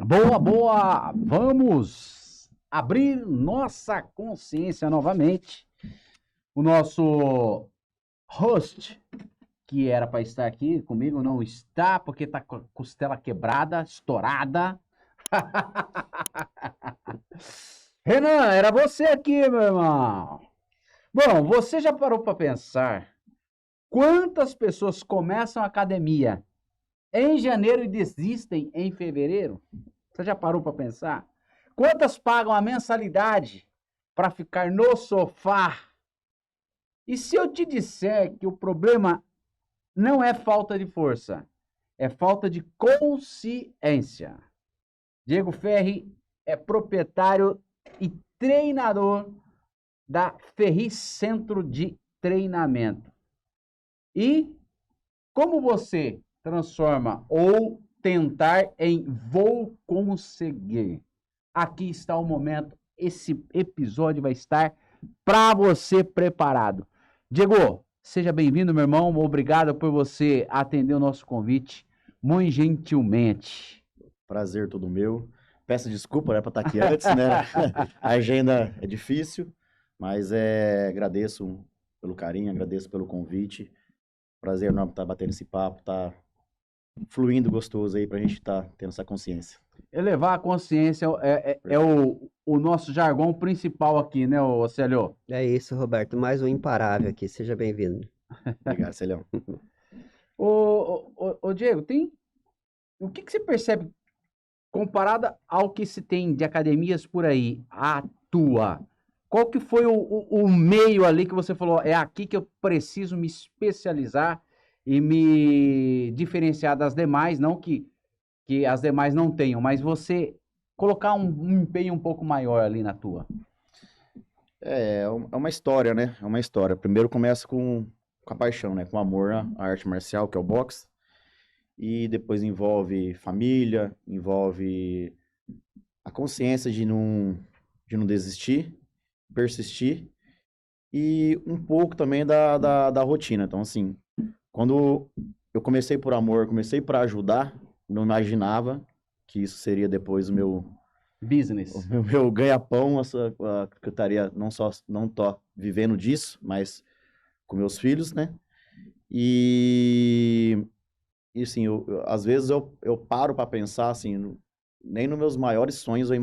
Boa, boa! Vamos abrir nossa consciência novamente. O nosso host, que era para estar aqui comigo, não está, porque está com a costela quebrada, estourada. Renan, era você aqui, meu irmão. Bom, você já parou para pensar quantas pessoas começam a academia em janeiro e desistem em fevereiro? Você já parou para pensar? Quantas pagam a mensalidade para ficar no sofá? E se eu te disser que o problema não é falta de força, é falta de consciência? Diego Ferri é proprietário e treinador da Ferri Centro de Treinamento. E como você transforma ou tentar em vou conseguir? Aqui está o momento. Esse episódio vai estar para você preparado. Diego, seja bem-vindo, meu irmão. Obrigado por você atender o nosso convite muito gentilmente. Prazer todo meu. Peço desculpa, né, para estar aqui antes, né? A agenda é difícil, mas agradeço pelo carinho, agradeço pelo convite. Prazer enorme estar batendo esse papo, tá fluindo gostoso aí pra gente estar tendo essa consciência. Elevar a consciência é o nosso jargão principal aqui, né, Célio? É isso, Roberto. Mais um imparável aqui. Seja bem-vindo. Obrigado, Celião. Ô, Diego, o que você percebe comparada ao que se tem de academias por aí, a tua? Qual que foi o meio ali que você falou, é aqui que eu preciso me especializar e me diferenciar das demais, não que as demais não tenham, mas você colocar um empenho um pouco maior ali na tua? É uma história, né? É uma história. Primeiro começa com a paixão, né? Com o amor à arte marcial, que é o boxe. E depois envolve família, envolve a consciência de não desistir, persistir. E um pouco também da rotina. Então, assim, quando eu comecei por amor, comecei para ajudar, não imaginava que isso seria depois o meu business, o meu ganha-pão, que eu estaria não tô vivendo disso, mas com meus filhos, né? E assim, às vezes eu paro para pensar assim, nem nos meus maiores sonhos eu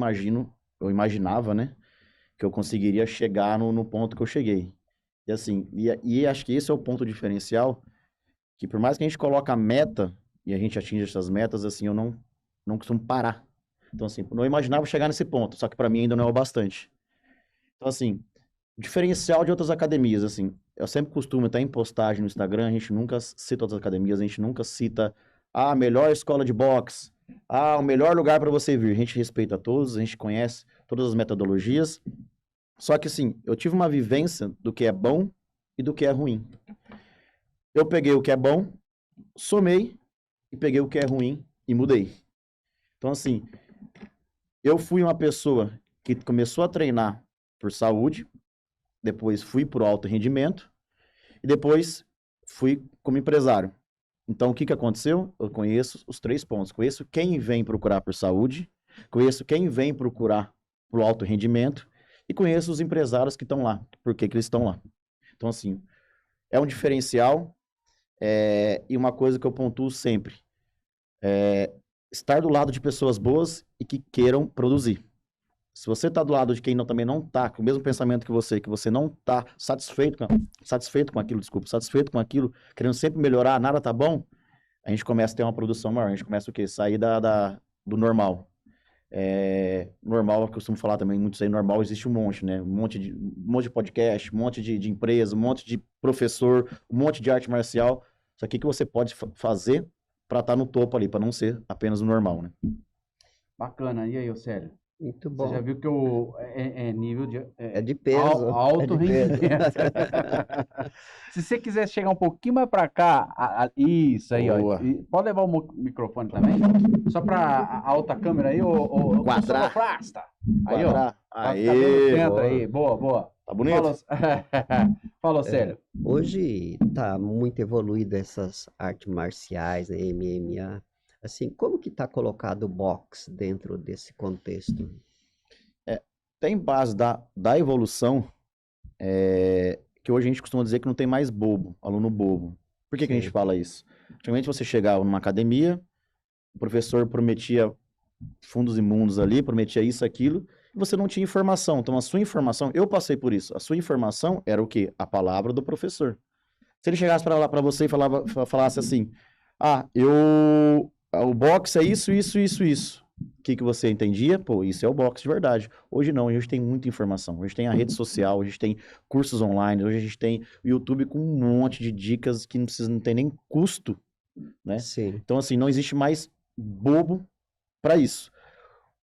imaginava, né, que eu conseguiria chegar no ponto que eu cheguei. E assim, e acho que esse é o ponto diferencial, que por mais que a gente coloque a meta e a gente atinja essas metas, assim, eu não costumo parar. Então, assim, não imaginava chegar nesse ponto, só que para mim ainda não é o bastante. Então, assim, diferencial de outras academias, assim, eu sempre costumo estar em postagem no Instagram, a gente nunca cita outras academias, a gente nunca cita a melhor escola de boxe, o melhor lugar para você vir. A gente respeita todos, a gente conhece todas as metodologias, só que, assim, eu tive uma vivência do que é bom e do que é ruim. Eu peguei o que é bom, somei e peguei o que é ruim e mudei. Então, assim, eu fui uma pessoa que começou a treinar por saúde, depois fui por alto rendimento e depois fui como empresário. Então, o que aconteceu? Eu conheço os 3 pontos. Conheço quem vem procurar por saúde, conheço quem vem procurar por alto rendimento e conheço os empresários que estão lá. Por que eles estão lá? Então, assim, é um diferencial e uma coisa que eu pontuo sempre. Estar do lado de pessoas boas e que queiram produzir. Se você está do lado de quem também não está com o mesmo pensamento que você não está satisfeito com aquilo, querendo sempre melhorar, nada tá bom, a gente começa a ter uma produção maior, a gente começa o quê? Sair do normal. Normal, eu costumo falar também, muitos aí, normal existe um monte, né? Um monte de podcast, um monte de empresa, um monte de professor, um monte de arte marcial. Só que o que você pode fazer para estar no topo ali, para não ser apenas o normal, né? Bacana. E aí, Célio? Muito bom. Você já viu que é nível de... É de peso. Alto rendimento. Se você quiser chegar um pouquinho mais para cá, isso aí, Boa. ó. Pode levar o microfone também? Só para a alta câmera aí, o Quadrar. sonoplasta. Aí, Quadrar. ó. Vai Aê, ficar bem no centro boa. aí. Boa, boa. Tá bonito? Fala, Célio. Hoje tá muito evoluído essas artes marciais, né, MMA. Assim, como que está colocado o boxe dentro desse contexto? Tem base da evolução, que hoje a gente costuma dizer que não tem mais bobo, aluno bobo. Por que a gente Sim, fala isso? Antigamente você chegava numa academia, o professor prometia fundos imundos ali, prometia isso, aquilo, e você não tinha informação. Então a sua informação, eu passei por isso, a sua informação era o quê? A palavra do professor. Se ele chegasse para lá para você e falasse assim: o boxe é isso, isso, isso, isso. O que você entendia? Pô, isso é o boxe de verdade. Hoje não, hoje tem muita informação. Hoje tem a rede social, hoje tem cursos online, hoje a gente tem o YouTube com um monte de dicas que não tem nem custo, né? sim, Então, assim, não existe mais bobo para isso.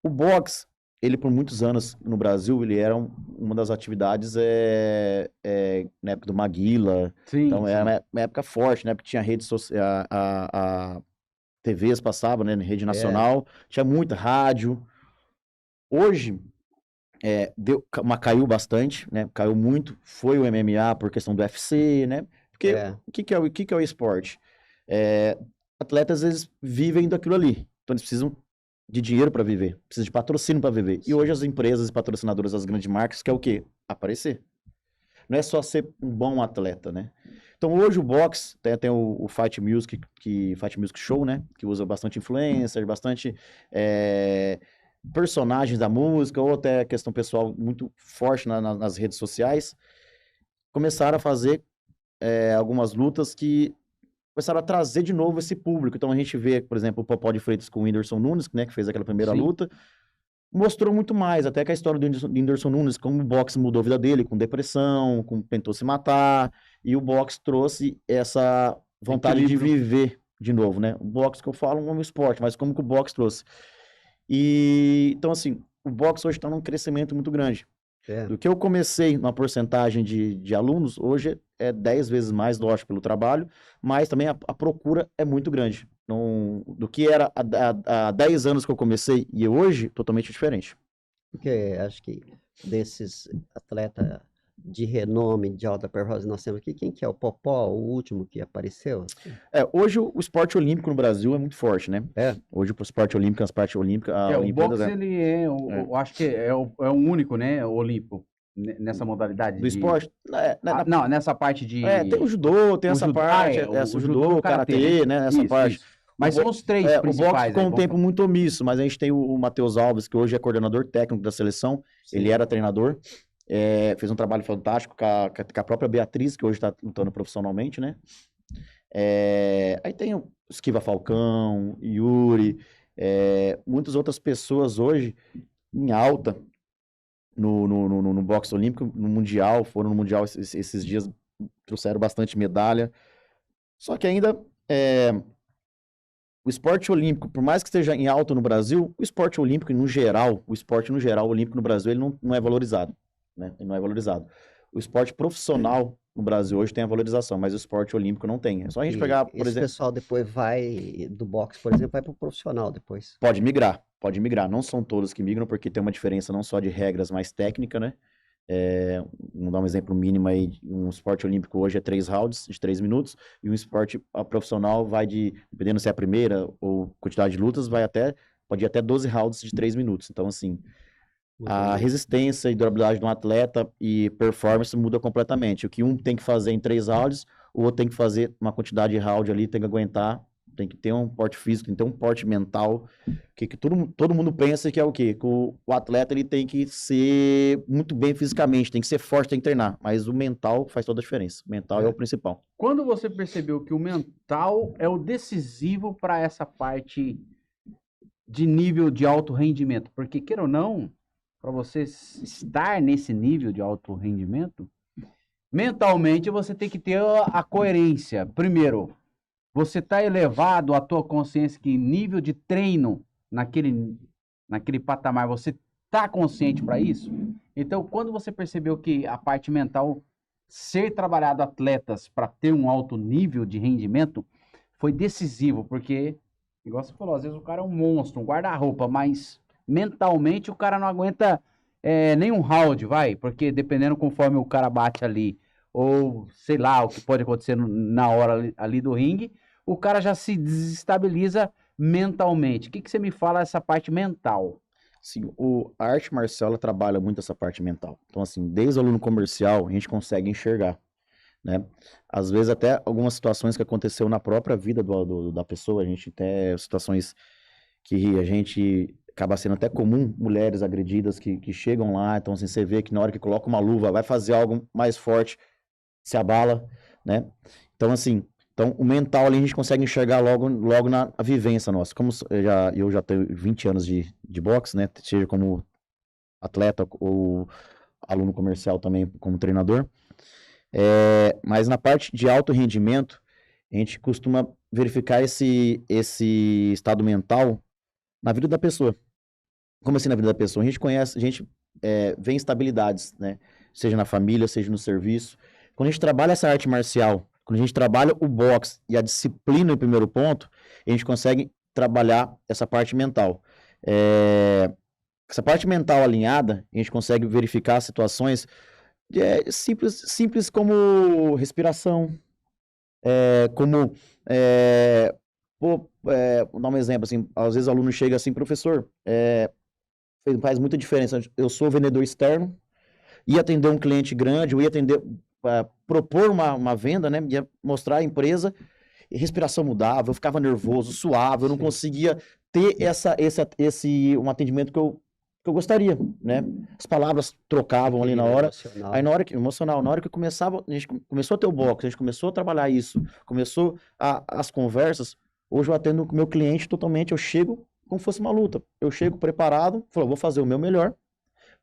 O boxe, ele por muitos anos no Brasil, ele era uma das atividades na época do Maguila. Sim, Então, era sim. uma época forte, né? Porque tinha rede social, a TVs passavam, né? Rede nacional, tinha muita rádio. Hoje, caiu bastante, né? Caiu muito. Foi o MMA por questão do UFC, né? Porque é, o que que é o esporte? Atletas, eles vivem daquilo ali. Então, eles precisam de dinheiro para viver, precisam de patrocínio para viver. E hoje as empresas e patrocinadoras das grandes marcas quer o quê? Aparecer. Não é só ser um bom atleta, né? Então hoje o boxe tem o Fight Music, Fight Music Show, né? Que usa bastante influencer, bastante personagens da música, ou até questão pessoal muito forte nas redes sociais. Começaram a fazer algumas lutas que começaram a trazer de novo esse público. Então a gente vê, por exemplo, o Popó de Freitas com o Whindersson Nunes, né? Que fez aquela primeira Sim. luta. Mostrou muito mais, até que a história do Whindersson Nunes, como o boxe mudou a vida dele, com depressão, tentou se matar, e o boxe trouxe essa vontade de Equilíbrio. viver de novo, né? O boxe que eu falo é um esporte, mas como que o boxe trouxe? E, então, assim, o boxe hoje está num crescimento muito grande. é. Do que eu comecei numa porcentagem de alunos, hoje é 10 vezes mais, lógico, pelo trabalho, mas também a procura é muito grande. Do que era há 10 anos que eu comecei e hoje, totalmente diferente. Porque acho que desses atletas de renome, de alta performance, nós temos aqui, quem que é o Popó, o último que apareceu? Hoje o esporte olímpico no Brasil é muito forte, né? É, Hoje o esporte olímpico, as partes olímpicas, a O Olimpíadas boxe, ele eu acho que é o único, né, olímpico, nessa modalidade do esporte. Não, nessa parte de... Tem o judô, tem o essa judô, parte, o o judô, o karatê, né? Essa Isso, parte. isso. Mas são os três O boxe principais. ficou aí, um vamos tempo muito omisso, mas a gente tem o Matheus Alves, que hoje é coordenador técnico da seleção, ele era treinador, fez um trabalho fantástico com a própria Beatriz, que hoje está lutando profissionalmente, né? Aí tem o Esquiva Falcão, Yuri, muitas outras pessoas hoje em alta no boxe olímpico, no Mundial, foram no Mundial esses dias, trouxeram bastante medalha. Só que ainda o esporte olímpico, por mais que esteja em alta no Brasil, o esporte olímpico no geral, olímpico no Brasil, ele não é valorizado, né? Ele não é valorizado. O esporte profissional no Brasil hoje tem a valorização, mas o esporte olímpico não tem. É só a gente pegar, por esse exemplo, pessoal depois vai, do boxe, por exemplo, vai para o profissional depois. pode migrar. Não são todos que migram, porque tem uma diferença não só de regras, mas técnica, né? Vamos dar um exemplo mínimo aí, um esporte olímpico hoje é 3 rounds de 3 minutos, e um esporte profissional vai dependendo se é a primeira ou quantidade de lutas, pode ir até 12 rounds de 3 minutos. Então, assim, a resistência e durabilidade de um atleta e performance muda completamente. O que um tem que fazer em 3 rounds, o outro tem que fazer uma quantidade de round ali, tem que aguentar, tem que ter um porte físico, tem que ter um porte mental, que todo mundo pensa que é o quê? Que o atleta ele tem que ser muito bem fisicamente, tem que ser forte, tem que treinar, mas o mental faz toda a diferença. O mental é o principal. Quando você percebeu que o mental é o decisivo para essa parte de nível de alto rendimento? Porque, queira ou não, para você estar nesse nível de alto rendimento, mentalmente você tem que ter a coerência. Primeiro, você está elevado a tua consciência que nível de treino naquele patamar, você está consciente para isso? Então, quando você percebeu que a parte mental, ser trabalhado atletas para ter um alto nível de rendimento, foi decisivo, porque, igual você falou, às vezes o cara é um monstro, um guarda-roupa, mas mentalmente o cara não aguenta nem um round, porque dependendo conforme o cara bate ali, ou sei lá, o que pode acontecer na hora ali do ringue, o cara já se desestabiliza mentalmente? O que você me fala dessa parte mental? Sim, a arte marcial ela trabalha muito essa parte mental. Então, assim, desde o aluno comercial, a gente consegue enxergar, né? Às vezes até algumas situações que aconteceu na própria vida da pessoa, a gente tem situações que a gente acaba sendo até comum, mulheres agredidas que chegam lá, então assim, você vê que na hora que coloca uma luva, vai fazer algo mais forte, se abala, né? Então, assim, o mental ali a gente consegue enxergar logo na vivência nossa. Como eu já tenho 20 anos de boxe, né? Seja como atleta ou aluno comercial também como treinador. Mas na parte de alto rendimento, a gente costuma verificar esse estado mental na vida da pessoa. Como assim na vida da pessoa? A gente vê instabilidades, né? Seja na família, seja no serviço. Quando a gente trabalha essa arte marcial, quando a gente trabalha o boxe e a disciplina em primeiro ponto, a gente consegue trabalhar essa parte mental. Essa parte mental alinhada, a gente consegue verificar situações simples como respiração, como vou dar um exemplo, assim, às vezes o aluno chega assim, professor, faz muita diferença. Eu sou vendedor externo, ia atender um cliente grande, eu ia propor uma venda, né? Ia mostrar a empresa, e respiração mudava, eu ficava nervoso, suave, eu não conseguia ter um atendimento que eu gostaria, né? As palavras trocavam ali na hora. Emocional. Aí na hora que começava, a gente começou a ter o box, a gente começou a trabalhar isso, começou as conversas. Hoje eu atendo o meu cliente totalmente, eu chego como fosse uma luta. Eu chego preparado, falo, vou fazer o meu melhor,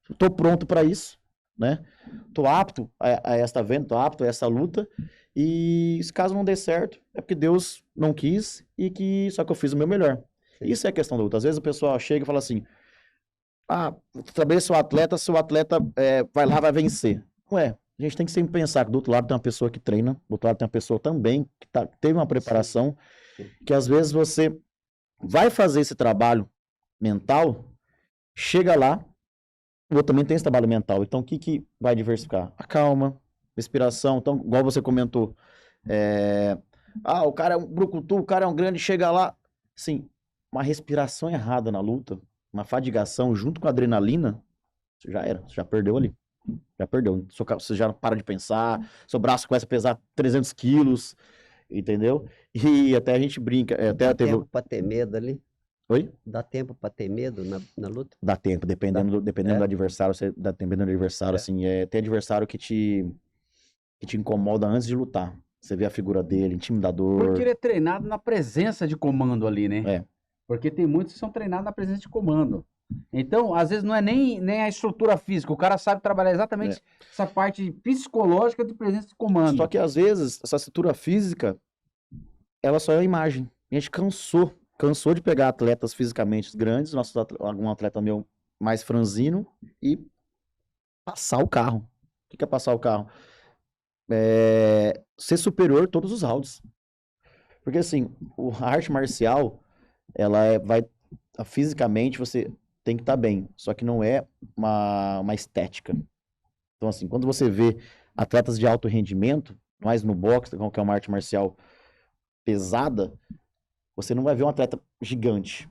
estou pronto para isso, né? Estou apto a esta venda, estou apto a essa luta. E se caso não dê certo, é porque Deus não quis só que eu fiz o meu melhor. Isso é a questão da luta. Às vezes o pessoal chega e fala assim, também seu atleta vai lá, vai vencer. Não é. A gente tem que sempre pensar que do outro lado tem uma pessoa que treina, do outro lado tem uma pessoa também que teve uma preparação, que às vezes você vai fazer esse trabalho mental, chega lá, o outro também tem esse trabalho mental. Então, o que vai diversificar? A calma, respiração. Então, igual você comentou, o cara é um brucutu, o cara é um grande, chega lá. Sim, uma respiração errada na luta, uma fadigação junto com a adrenalina, você já era, você já perdeu ali. Já perdeu. Você já para de pensar, seu braço começa a pesar 300 quilos, entendeu? E até a gente brinca. Dá tempo pra ter medo ali? Oi? Dá tempo pra ter medo na luta? Dá tempo, dependendo do adversário, dependendo do adversário, assim, tem adversário que te incomoda antes de lutar. Você vê a figura dele, intimidador. Porque ele é treinado na presença de comando ali, né? Porque tem muitos que são treinados na presença de comando. Então, às vezes não é nem a estrutura física, o cara sabe trabalhar exatamente essa parte psicológica de presença de comando. Só que às vezes, essa estrutura física, ela só é a imagem. A gente cansou de pegar atletas fisicamente grandes, algum atleta meu mais franzino, e passar o carro. O que é passar o carro? Ser superior todos os rounds. Porque assim, a arte marcial, fisicamente você tem que estar bem, só que não é uma estética. Então assim, quando você vê atletas de alto rendimento, mais no boxe, que é uma arte marcial pesada, você não vai ver um atleta gigante.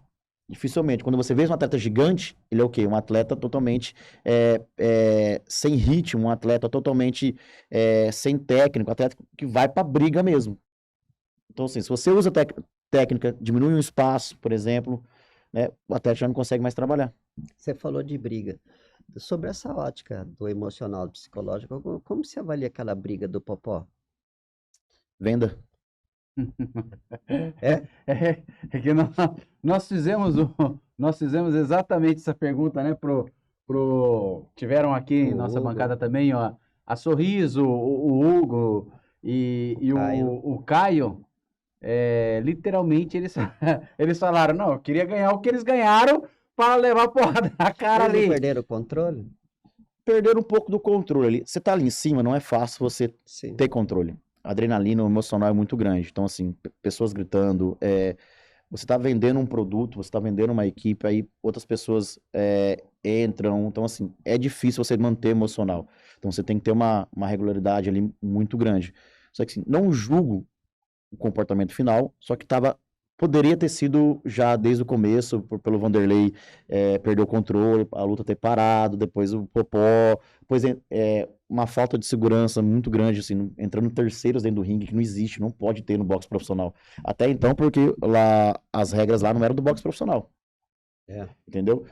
Dificilmente. Quando você vê um atleta gigante, ele é o quê? Um atleta totalmente sem ritmo, um atleta totalmente sem técnico, um atleta que vai pra briga mesmo. Então, assim, se você usa técnica, diminui um espaço, por exemplo, né, o atleta já não consegue mais trabalhar. Você falou de briga. Sobre essa ótica do emocional, do psicológico, como se avalia aquela briga do Popó? Venda. É que nós fizemos exatamente essa pergunta, né, tiveram aqui em nossa bancada também, ó, a Sorriso, o Hugo e o Caio, literalmente eles falaram, não, eu queria ganhar o que eles ganharam para levar porrada na cara Eles ali. não perderam o controle? Perderam um pouco do controle ali. Você tá ali em cima, não é fácil você ter controle. A adrenalina, o emocional é muito grande. Então, assim, pessoas gritando, você tá vendendo um produto, você tá vendendo uma equipe, aí outras pessoas entram. Então, assim, é difícil você manter emocional. Então, você tem que ter uma regularidade ali muito grande. Só que, assim, não julgo o comportamento final, só que tava Poderia ter sido já desde o começo, pelo Vanderlei perder o controle, a luta ter parado, depois o Popó, depois uma falta de segurança muito grande, assim, entrando terceiros dentro do ringue, que não existe, não pode ter no boxe profissional. Até então, porque lá, as regras lá não eram do boxe profissional, É. entendeu?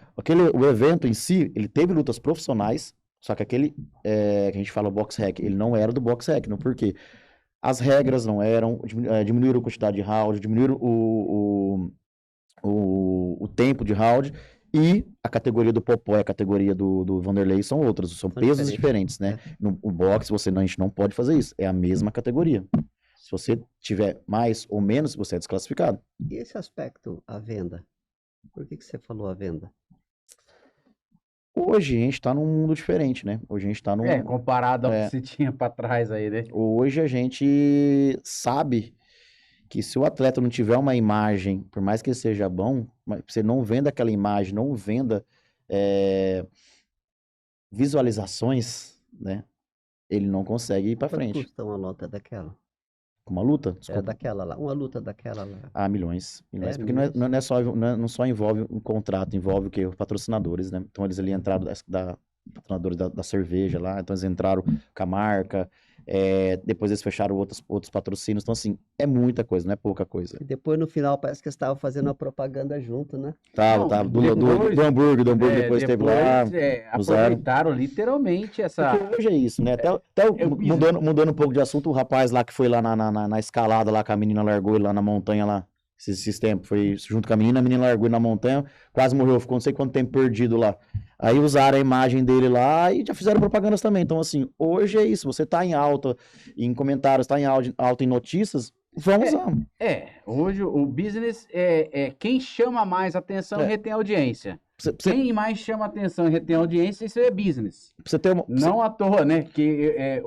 O evento em si, ele teve lutas profissionais, só que aquele que a gente fala boxe rec, ele não era do boxe rec, não, por quê? As regras não eram, diminuíram a quantidade de round, diminuíram o tempo de round, e a categoria do Popó e a categoria do Vanderlei são outras, são pesos diferentes, né? No boxe, a gente não pode fazer isso, é a mesma categoria. Se você tiver mais ou menos, você é desclassificado. E esse aspecto, a venda? Por que você falou a venda? Hoje a gente tá num mundo diferente, né? Hoje a gente tá num... comparado ao que se tinha pra trás aí, né? Hoje a gente sabe que se o atleta não tiver uma imagem, por mais que ele seja bom, mas você não venda aquela imagem, não venda visualizações, né? Ele não consegue ir pra Quanto frente. custa uma luta daquela? Uma luta? É Desculpa. daquela lá, uma luta daquela lá. Ah, milhões. Milhões. É, Porque milhões? não só envolve um contrato, envolve o quê? Os patrocinadores, né? Então eles ali entraram patrocinadores da cerveja lá, então eles entraram com a marca, depois eles fecharam outros patrocínios. Então, assim, é muita coisa, não é pouca coisa. E depois no final parece que eles estavam fazendo uma propaganda junto, né? Tava. Do hambúrguer depois teve lá. Usaram. Aproveitaram literalmente essa... Porque hoje é isso, né? Mudando um pouco de assunto, o rapaz lá que foi lá na escalada lá, que a menina largou ele lá na montanha lá, esses tempos, foi junto com a menina largou ele na montanha, quase morreu, ficou não sei quanto tempo perdido lá. Aí usaram a imagem dele lá e já fizeram propagandas também. Então, assim, hoje é isso, você tá em alta em comentários, tá em alta em notícias, vamos lá. Hoje o business quem chama mais atenção e retém audiência. Quem mais chama atenção e retém audiência, isso é business. Você ter Não à toa, né? Que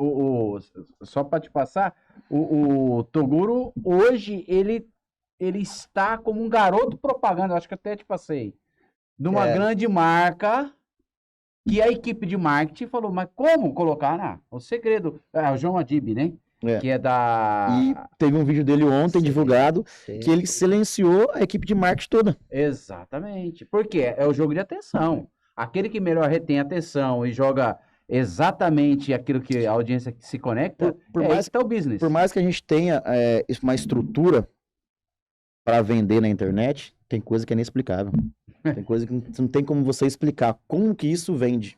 só para te passar, o Toguro hoje ele está como um garoto propaganda, acho que até te passei, de uma grande marca, que a equipe de marketing falou, mas como colocar? O segredo, o João Adib, né? Que é da... E teve um vídeo dele ontem divulgado, que ele silenciou a equipe de marketing toda. Exatamente. Porque é o jogo de atenção. Aquele que melhor retém atenção e joga exatamente aquilo que a audiência se conecta, esse que é o business. Por mais que a gente tenha uma estrutura para vender na internet, tem coisa que é inexplicável. Tem coisa que não tem como você explicar como que isso vende.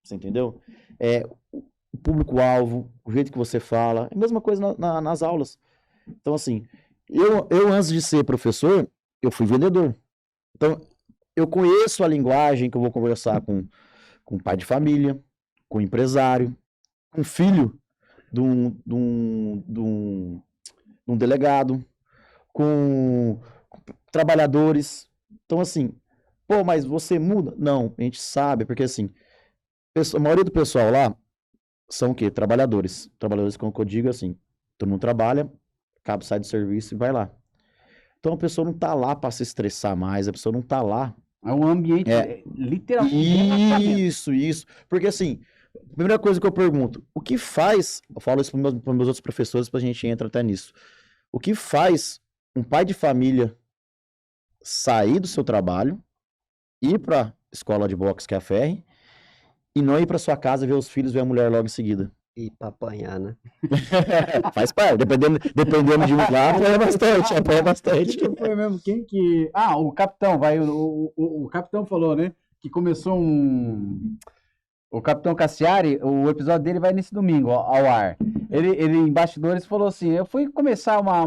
Você entendeu? O público-alvo, o jeito que você fala, é a mesma coisa nas aulas. Então, assim, eu antes de ser professor, eu fui vendedor. Então, eu conheço a linguagem que eu vou conversar com pai de família, com empresário, com filho de um delegado, com trabalhadores. Então, assim, mas você muda? Não, a gente sabe, porque assim, a maioria do pessoal lá são o quê? Trabalhadores. Trabalhadores, como eu digo, assim, todo mundo trabalha, acaba, sai do serviço e vai lá. Então a pessoa não tá lá para se estressar mais, a pessoa não tá lá. É um ambiente, literalmente. Isso. Porque assim, a primeira coisa que eu pergunto, o que faz, eu falo isso para meus outros professores, pra gente entrar até nisso, o que faz um pai de família sair do seu trabalho, ir pra escola de boxe, que é a Ferre, e não ir pra sua casa ver os filhos, ver a mulher logo em seguida? E pra apanhar, né? Faz parte, dependendo de um lá, apanha bastante. Que foi mesmo? Quem que... o capitão, o capitão falou, né? Que começou o Capitão Cassiari, o episódio dele vai nesse domingo ao ar. Ele em bastidores falou assim, eu fui começar uma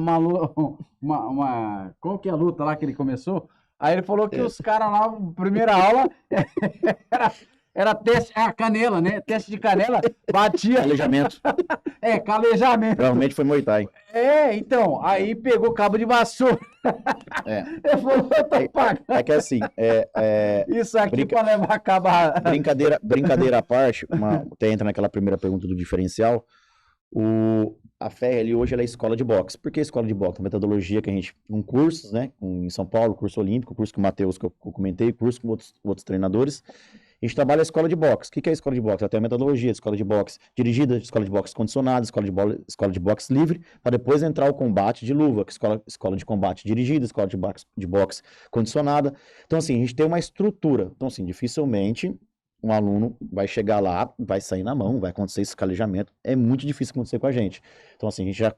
como que é a luta lá que ele começou? Aí ele falou que os caras lá, primeira aula, era teste, canela, né? Teste de canela, batia. Calejamento. Calejamento. Provavelmente foi Muay Thai. Então, aí pegou cabo de vassoura. Ele falou, eu tô pagando. É que assim, isso aqui pra levar a cabo. Brincadeira à parte, até entra naquela primeira pergunta do diferencial, a Ferre hoje ela é escola de boxe. Por que escola de boxe? A metodologia que a gente, cursos, né? Em São Paulo, curso olímpico, curso com o Matheus que eu comentei, curso com outros treinadores. A gente trabalha a escola de boxe. O que é a escola de boxe? Ela tem a metodologia de escola de boxe dirigida, escola de boxe condicionada, escola de boxe livre, para depois entrar o combate de luva, que é escola de combate dirigida, escola de boxe condicionada. Então, assim, a gente tem uma estrutura. Então, assim, dificilmente um aluno vai chegar lá, vai sair na mão, vai acontecer esse calejamento. É muito difícil acontecer com a gente. Então, assim, a gente já...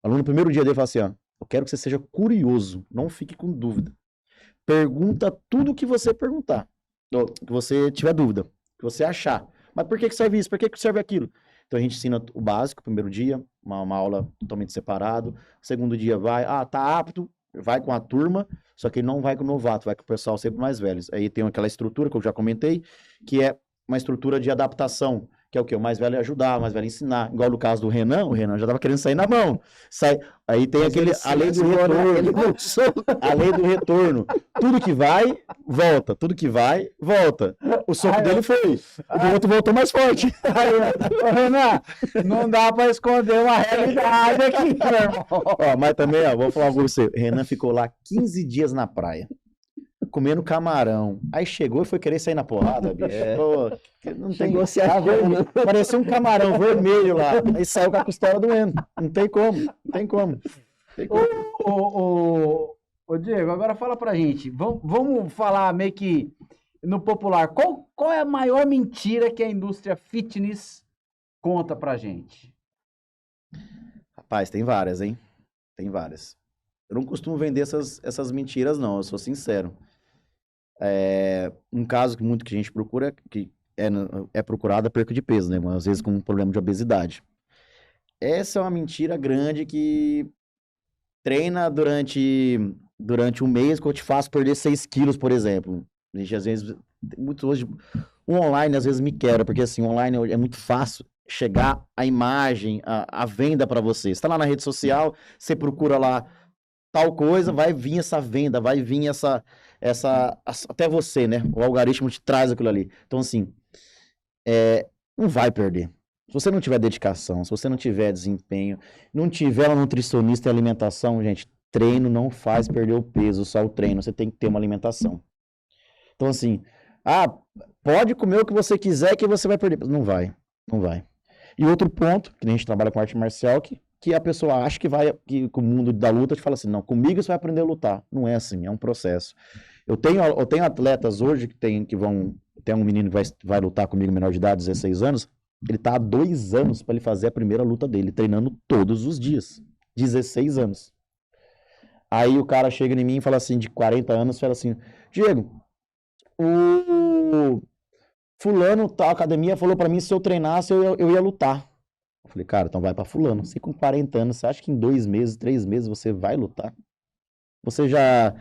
O aluno, no primeiro dia dele, fala assim, ó, eu quero que você seja curioso, não fique com dúvida. Pergunta tudo o que você perguntar, ou que você tiver dúvida, que você achar. Mas por que serve isso? Por que serve aquilo? Então a gente ensina o básico, primeiro dia, uma aula totalmente separado. Segundo dia vai, tá apto, vai com a turma, só que ele não vai com o novato, vai com o pessoal sempre mais velhos. Aí tem aquela estrutura que eu já comentei, que é uma estrutura de adaptação, que é o quê? O mais velho ajudar, o mais velho ensinar. Igual no caso do Renan, o Renan já estava querendo sair na mão. Aí tem a lei do retorno. A lei do retorno. Tudo que vai, volta. Tudo que vai, volta. O soco dele foi. O do outro voltou mais forte. Ô, Renan, não dá para esconder uma realidade aqui, meu irmão. Mas também, vou falar com você. O Renan ficou lá 15 dias na praia, comendo camarão. Aí chegou e foi querer sair na porrada, bicho. Pô, não Chegou tem... se achando. Parecia um camarão vermelho lá. Aí saiu com a costela doendo. Não tem como. Ô, Diego, agora fala pra gente. Vamos falar meio que no popular. Qual é a maior mentira que a indústria fitness conta pra gente? Rapaz, tem várias, hein? Tem várias. Eu não costumo vender essas mentiras, não. Eu sou sincero. Um caso que muito que a gente procura, que é procurada a perca de peso, né? Às vezes com um problema de obesidade. Essa é uma mentira grande que treina durante um mês que eu te faço perder 6 quilos, por exemplo. A gente, às vezes, hoje, o online às vezes me quebra, porque assim, online é muito fácil chegar a imagem, a venda para você. Você está lá na rede social, você procura lá tal coisa, vai vir essa venda, vai vir até você, né? O algoritmo te traz aquilo ali. Então, assim, não vai perder. Se você não tiver dedicação, se você não tiver desempenho, não tiver uma nutricionista e alimentação, gente, treino não faz perder o peso, só o treino, você tem que ter uma alimentação. Então, assim, pode comer o que você quiser que você vai perder peso. Não vai. E outro ponto, que a gente trabalha com arte marcial, que a pessoa acha que com o mundo da luta te fala assim, não, comigo você vai aprender a lutar. Não é assim, é um processo. Eu tenho atletas hoje tem um menino que vai lutar comigo, menor de idade, 16 anos, ele tá há 2 anos para ele fazer a primeira luta dele, treinando todos os dias. 16 anos. Aí o cara chega em mim e fala assim, de 40 anos, fala assim, Diego, o fulano da academia falou para mim se eu treinasse eu ia lutar. Eu falei, cara, então vai pra fulano. Você com 40 anos, você acha que em 2 meses, 3 meses você vai lutar? Você já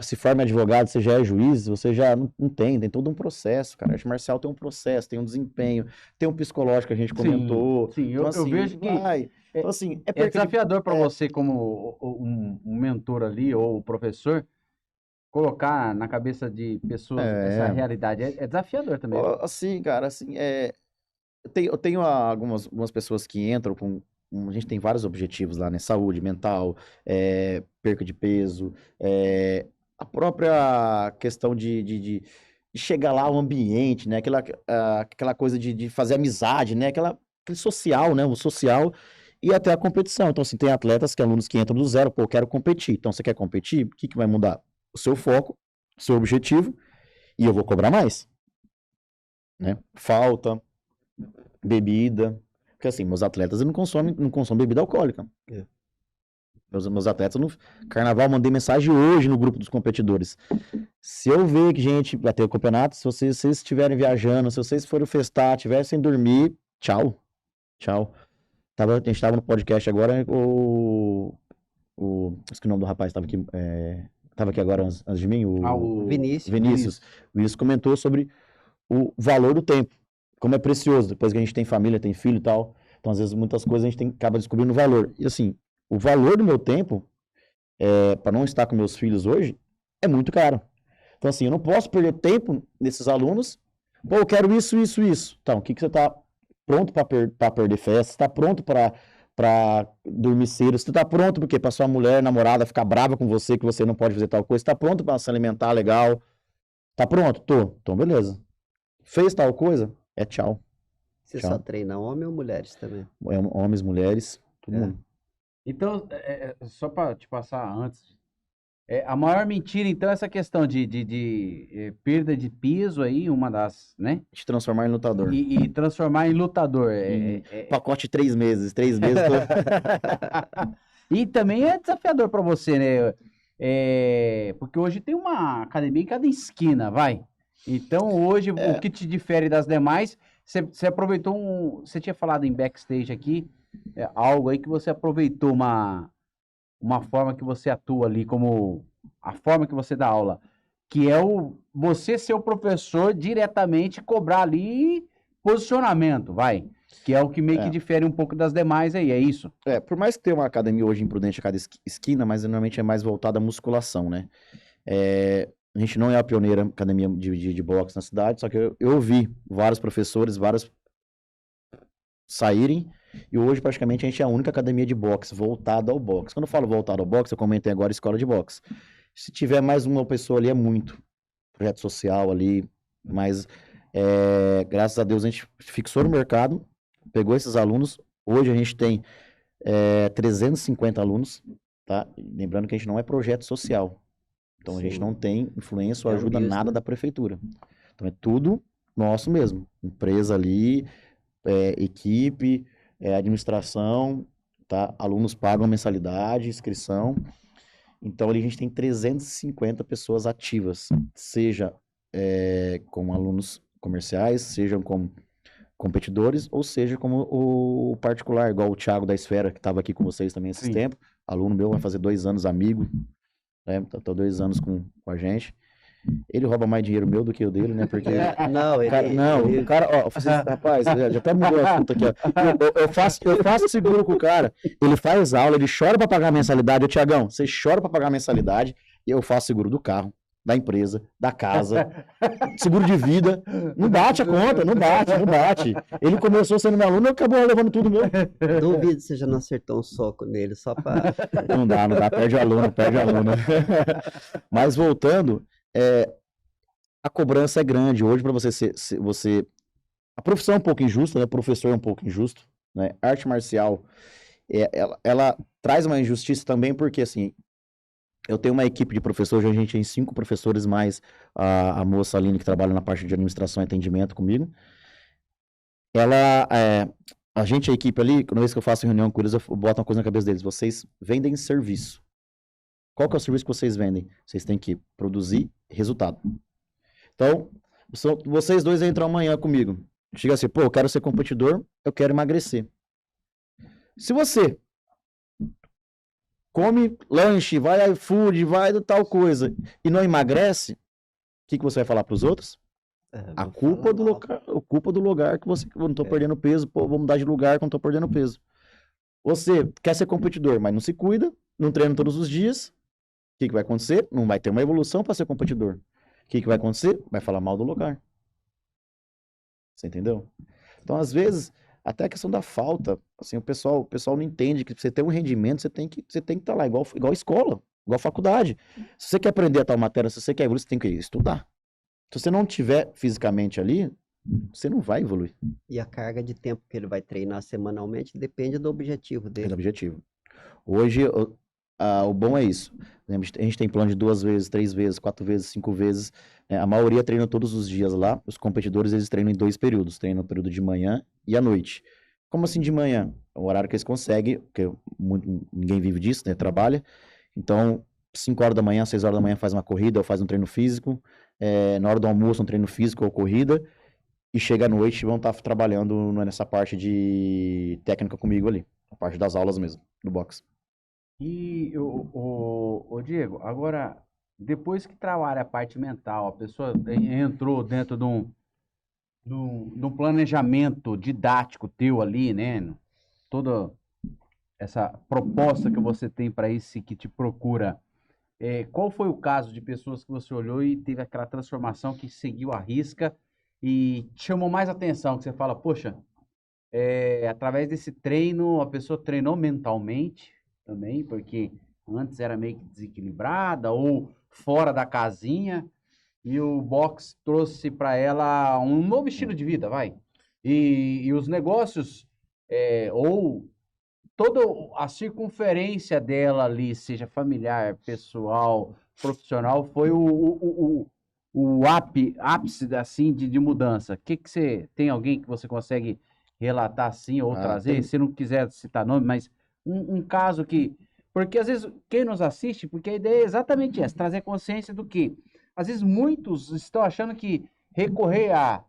se forma advogado, você já é juiz, você já não tem todo um processo, cara. A arte marcial tem um processo, tem um desempenho, tem um psicológico que a gente comentou. Sim, então, eu vejo que então, assim, é desafiador para você como um mentor ali, ou professor, colocar na cabeça de pessoas essa realidade. É desafiador também. Assim, cara, assim, eu tenho algumas pessoas que entram com... A gente tem vários objetivos lá, né? Saúde mental, perca de peso, a própria questão de chegar lá ao ambiente, né? Aquela coisa de fazer amizade, né? Aquele social, né? O social e até a competição. Então, assim, tem atletas, alunos que entram do zero, eu quero competir. Então, você quer competir? O que vai mudar? O seu foco, o seu objetivo, e eu vou cobrar mais, né? Falta, bebida... Porque assim, meus atletas não consomem bebida alcoólica. Meus atletas no carnaval, mandei mensagem hoje no grupo dos competidores. Se eu ver que gente vai ter o campeonato, se vocês estiverem viajando, se vocês forem festar, estiverem sem dormir, tchau. A gente estava no podcast agora, esqueci o nome do rapaz, estava aqui agora antes de mim, o Vinícius. O Vinícius comentou sobre o valor do tempo. Como é precioso, depois que a gente tem família, tem filho e tal. Então, às vezes, muitas coisas a gente acaba descobrindo o valor. E assim, o valor do meu tempo, para não estar com meus filhos hoje, é muito caro. Então, assim, eu não posso perder tempo nesses alunos. Pô, eu quero isso. Então, o que você está pronto para perder festa? Você está pronto para dormir cedo? Você está pronto porque para sua mulher, namorada, ficar brava com você, que você não pode fazer tal coisa? Você está pronto para se alimentar legal? Tá pronto? Tô. Então, beleza. Fez tal coisa? É tchau. Você Tchau. só treina homem ou mulheres também? Homens, mulheres, todo É. mundo. Então, só para te passar antes, a maior mentira, então, é essa questão de perda de peso aí, uma das, né? Te transformar em lutador. E transformar em lutador. Pacote 3 meses. 3 meses. E também é desafiador para você, né? Porque hoje tem uma academia em cada esquina, vai. Então, hoje, o que te difere das demais, você aproveitou Você tinha falado em backstage aqui, algo aí que você aproveitou uma forma que você atua ali, como a forma que você dá aula, que é você ser o professor diretamente cobrar ali posicionamento, vai. Que é o que meio que difere um pouco das demais aí, é isso? Por mais que tenha uma academia hoje em Prudente a cada esquina, mas normalmente é mais voltada à musculação, né? A gente não é a pioneira academia de boxe na cidade, só que eu vi vários professores, vários saírem, e hoje praticamente a gente é a única academia de boxe voltada ao boxe. Quando eu falo voltada ao boxe, eu comentei agora escola de boxe. Se tiver mais uma pessoa ali, é muito. Projeto social ali, mas graças a Deus a gente fixou no mercado, pegou esses alunos. Hoje a gente tem 350 alunos, tá? Lembrando que a gente não é projeto social. Então a gente Sim. não tem influência ou É um ajuda nada business. da prefeitura. Então é tudo nosso mesmo. Empresa ali, equipe, administração, tá? Alunos pagam mensalidade, inscrição. Então ali a gente tem 350 pessoas ativas, seja como alunos comerciais, sejam como competidores, ou seja como o particular, igual o Thiago da Esfera, que estava aqui com vocês também esses Sim. tempos. Aluno meu, vai fazer 2 anos amigo, né? Tá 2 anos com a gente. Ele rouba mais dinheiro meu do que o dele, né? Porque Não, o cara, ó, rapaz, já até mudou o assunto aqui, ó. Eu faço seguro com o cara, ele faz aula, ele chora pra pagar a mensalidade. Ô, Tiagão, você chora pra pagar a mensalidade, e eu faço seguro do carro, da empresa, da casa, seguro de vida. Não bate a conta, não bate. Ele começou sendo meu aluno e acabou levando tudo meu. duvido que você já não acertou um soco nele só para. Não dá, perde o aluno. Mas voltando, a cobrança é grande. Hoje, para você. A profissão é um pouco injusta, né? O professor é um pouco injusto, né? Arte marcial, ela traz uma injustiça também, porque, assim, eu tenho uma equipe de professores, a gente tem 5 professores, mais a moça Aline, que trabalha na parte de administração e atendimento comigo. A equipe ali, toda vez que eu faço reunião com eles, eu boto uma coisa na cabeça deles: vocês vendem serviço. Qual que é o serviço que vocês vendem? Vocês têm que produzir resultado. Então, vocês dois entram amanhã comigo. Chega assim, pô, eu quero ser competidor, eu quero emagrecer. Se você come lanche, vai iFood, vai tal coisa, e não emagrece, o que você vai falar para os outros? A culpa do lugar que você, eu não tô perdendo peso, pô, vou mudar de lugar que eu não tô perdendo peso. Você quer ser competidor, mas não se cuida, não treina todos os dias, o que vai acontecer? Não vai ter uma evolução para ser competidor. O que vai acontecer? Vai falar mal do lugar. Você entendeu? Então, às vezes, até a questão da falta, assim, o pessoal não entende que pra você ter um rendimento, você tem que estar lá, igual escola, igual faculdade. Se você quer aprender a tal matéria, se você quer evoluir, você tem que estudar. Se você não estiver fisicamente ali, você não vai evoluir. E a carga de tempo que ele vai treinar semanalmente depende do objetivo É dele. do objetivo. Hoje, o bom é isso. A gente tem plano de 2 vezes, 3 vezes, 4 vezes, 5 vezes. A maioria treina todos os dias lá. Os competidores, eles treinam em 2 períodos. Treinam no período de manhã e à noite. Como assim de manhã? É o horário que eles conseguem, porque ninguém vive disso, né? Trabalha. Então, 5 horas da manhã, 6 horas da manhã faz uma corrida ou faz um treino físico. Na hora do almoço, um treino físico ou corrida. E chega à noite e vão estar trabalhando nessa parte de técnica comigo ali. A parte das aulas mesmo, do boxe. E, o Diego, agora, depois que trabalha a parte mental, a pessoa entrou dentro de um planejamento didático teu ali, né? Toda essa proposta que você tem para esse que te procura. Qual foi o caso de pessoas que você olhou e teve aquela transformação que seguiu a risca e te chamou mais atenção, que você fala, poxa, através desse treino, a pessoa treinou mentalmente também, porque antes era meio que desequilibrada ou fora da casinha, e o boxe trouxe para ela um novo estilo de vida, vai. E os negócios, ou toda a circunferência dela ali, seja familiar, pessoal, profissional, foi ápice assim, de mudança. Que você tem alguém que você consegue relatar assim ou trazer? Tem. Se não quiser citar nome, mas um caso que. Porque às vezes quem nos assiste, porque a ideia é exatamente essa, trazer consciência do que às vezes muitos estão achando que recorrer a.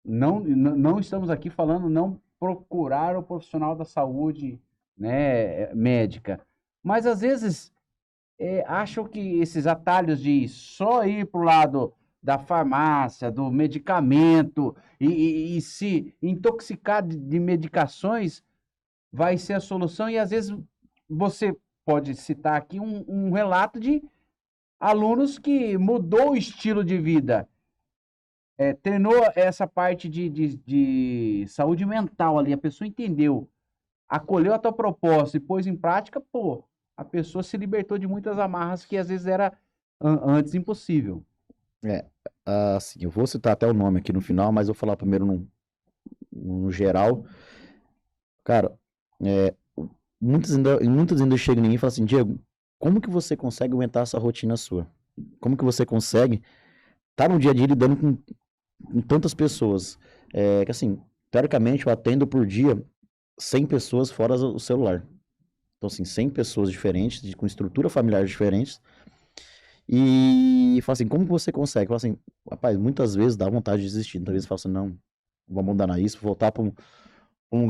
Não estamos aqui falando não procurar o profissional da saúde, né, médica. Mas às vezes acham que esses atalhos de só ir para o lado da farmácia, do medicamento e se intoxicar de medicações vai ser a solução. E às vezes você pode citar aqui um relato de alunos que mudou o estilo de vida, treinou essa parte de saúde mental ali, a pessoa entendeu, acolheu a tua proposta e pôs em prática, pô, a pessoa se libertou de muitas amarras que às vezes era antes impossível. Assim, eu vou citar até o nome aqui no final, mas eu vou falar primeiro no geral. Cara, muitos ainda chegam em mim e falam assim, Diego, como que você consegue aumentar essa rotina sua? Como que você consegue estar no dia a dia lidando com tantas pessoas? Que assim, teoricamente eu atendo por dia 100 pessoas fora o celular. Então, assim, 100 pessoas diferentes, com estrutura familiar diferentes. E fala assim, como que você consegue? Fala assim, rapaz, muitas vezes dá vontade de desistir. Muitas vezes fala assim, não, vou mudar na isso, vou voltar para um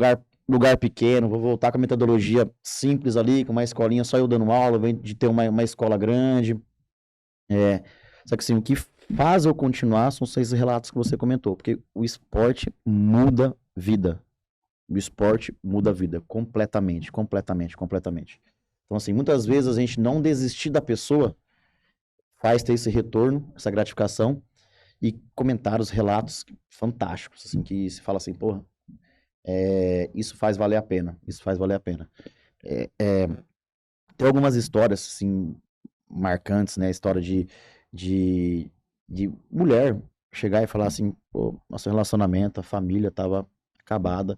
lugar pequeno, vou voltar com a metodologia simples ali, com uma escolinha só eu dando aula, vem de ter uma escola grande. Só que assim, o que faz eu continuar são esses relatos que você comentou, porque o esporte muda vida. O esporte muda a vida completamente, completamente, completamente. Então, assim, muitas vezes a gente não desistir da pessoa faz ter esse retorno, essa gratificação e comentários, relatos fantásticos, assim, que se fala assim, porra, isso faz valer a pena, isso faz valer a pena. Tem algumas histórias, assim, marcantes, né? História de mulher chegar e falar assim, pô, nosso relacionamento, a família tava acabada.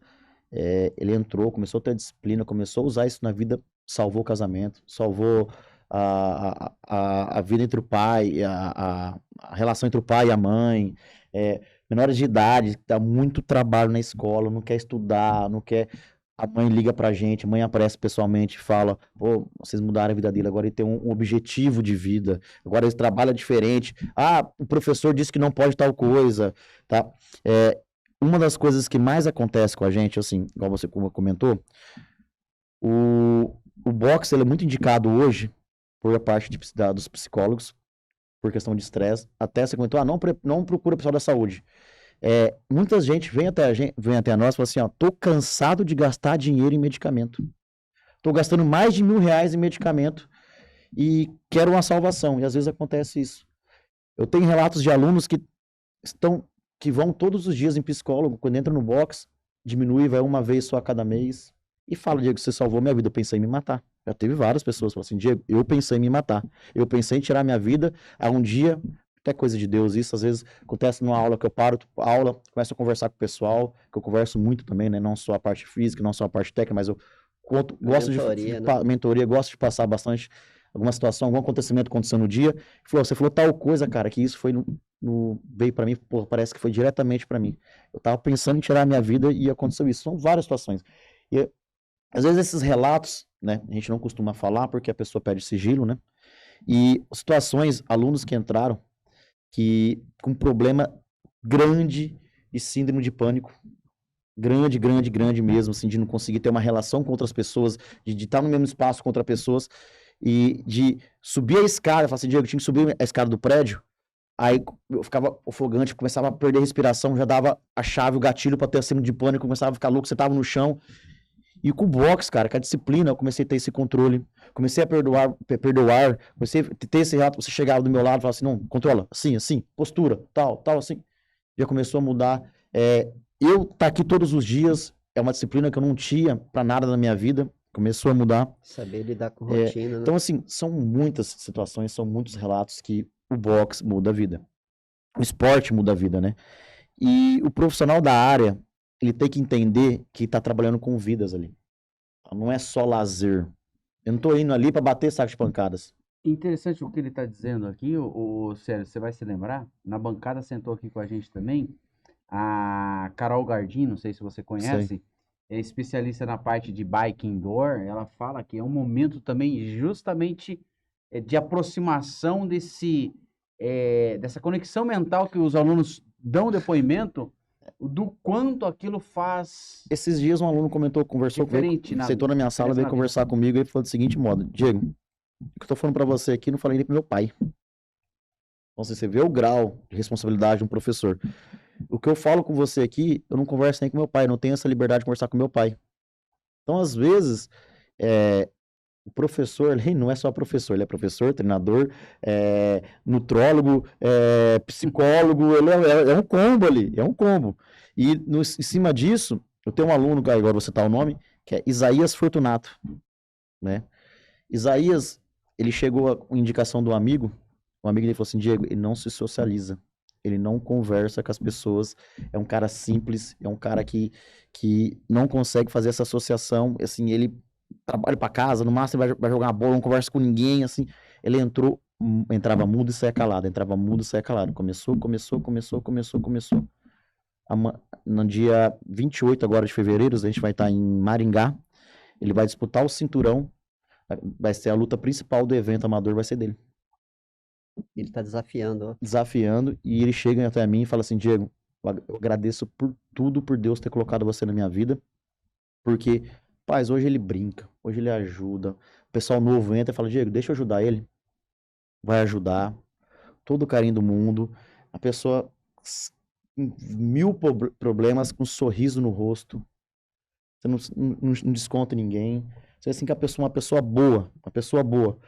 Ele entrou, começou a ter disciplina, começou a usar isso na vida, salvou o casamento, salvou a vida entre o pai, a relação entre o pai e a mãe. Menores de idade, dá muito trabalho na escola, não quer estudar, não quer. A mãe liga pra gente, a mãe aparece pessoalmente e fala, pô, vocês mudaram a vida dele, agora ele tem um objetivo de vida, agora ele trabalha diferente. Ah, o professor disse que não pode tal coisa, tá? Uma das coisas que mais acontece com a gente, assim, igual você comentou, o boxe ele é muito indicado hoje por a parte dos psicólogos, por questão de estresse. Até você comentou, não procura o pessoal da saúde. Muita gente vem até nós e fala assim, ó, tô cansado de gastar dinheiro em medicamento. Tô gastando mais de R$ 1.000 em medicamento e quero uma salvação. E às vezes acontece isso. Eu tenho relatos de alunos que vão todos os dias em psicólogo, quando entra no box, diminui, vai uma vez só a cada mês, e fala, Diego, você salvou minha vida, eu pensei em me matar. Já teve várias pessoas que falam assim, Diego, eu pensei em me matar. Eu pensei em tirar minha vida, um dia, até coisa de Deus, isso às vezes acontece numa aula que eu paro, aula, começo a conversar com o pessoal, que eu converso muito também, né, não só a parte física, não só a parte técnica, mas eu gosto Mentoria, de né? mentoria, gosto de passar bastante alguma situação, algum acontecimento aconteceu no dia, você falou tal coisa, cara, que isso foi veio pra mim, pô, parece que foi diretamente pra mim. Eu tava pensando em tirar a minha vida e aconteceu isso. São várias situações. E às vezes esses relatos, né, a gente não costuma falar porque a pessoa pede sigilo, né? E situações, alunos que entraram com problema grande de síndrome de pânico, grande, grande, grande mesmo, assim, de não conseguir ter uma relação com outras pessoas, de estar no mesmo espaço com outras pessoas e de subir a escada, falar assim, Diego, eu tinha que subir a escada do prédio. Aí eu ficava ofegante, começava a perder a respiração, já dava a chave, o gatilho pra ter a síndrome de pânico, começava a ficar louco, você tava no chão. E com o box, cara, com a disciplina, eu comecei a ter esse controle, comecei a perdoar, comecei a ter esse relato, você chegava do meu lado e falava assim, não, controla, assim, assim, postura, tal, assim. Já começou a mudar. Eu tá aqui todos os dias, é uma disciplina que eu não tinha pra nada na minha vida, começou a mudar. Saber lidar com rotina, né? Então, assim, são muitas situações, são muitos relatos que o boxe muda a vida. O esporte muda a vida, né? E o profissional da área, ele tem que entender que tá trabalhando com vidas ali. Não é só lazer. Eu não tô indo ali para bater saco de pancadas. Interessante o que ele está dizendo aqui, o Sérgio, você vai se lembrar, na bancada sentou aqui com a gente também a Carol Gardin, não sei se você Sei. conhece, é especialista na parte de bike indoor. Ela fala que é um momento também justamente de aproximação dessa conexão mental que os alunos dão depoimento do quanto aquilo faz Esses dias um aluno conversou diferente sentou na minha sala, diferença veio na vida. conversar comigo e falou do seguinte modo: Diego, o que eu tô falando para você aqui, não falei nem pro meu pai. Então, assim, você vê o grau de responsabilidade de um professor. O que eu falo com você aqui, eu não converso nem com meu pai, eu não tenho essa liberdade de conversar com meu pai. Então, às vezes, o professor, ele não é só professor, ele é professor, treinador, nutrólogo, psicólogo, ele é um combo ali, é um combo. E em cima disso, eu tenho um aluno, agora vou citar o nome, que é Isaías Fortunato, né? Isaías, ele chegou com indicação do amigo, o amigo dele falou assim, Diego, ele não se socializa, ele não conversa com as pessoas, é um cara simples, é um cara que não consegue fazer essa associação, assim, ele trabalha pra casa, no máximo vai jogar uma bola, não conversa com ninguém, assim, ele entrava mudo e saia calado, entrava mudo e saia calado, começou, no dia 28 agora de fevereiro, a gente vai estar em Maringá, ele vai disputar o cinturão, vai ser a luta principal do evento amador, vai ser dele. Ele está desafiando, ó. Desafiando, e ele chega até mim e fala assim, Diego, eu agradeço por tudo, por Deus ter colocado você na minha vida, porque, paz, hoje ele brinca, hoje ele ajuda, o pessoal novo entra e fala, Diego, deixa eu ajudar ele, vai ajudar, todo o carinho do mundo, a pessoa com mil problemas, com um sorriso no rosto, você não desconta ninguém, você vê assim que a pessoa é uma pessoa boa,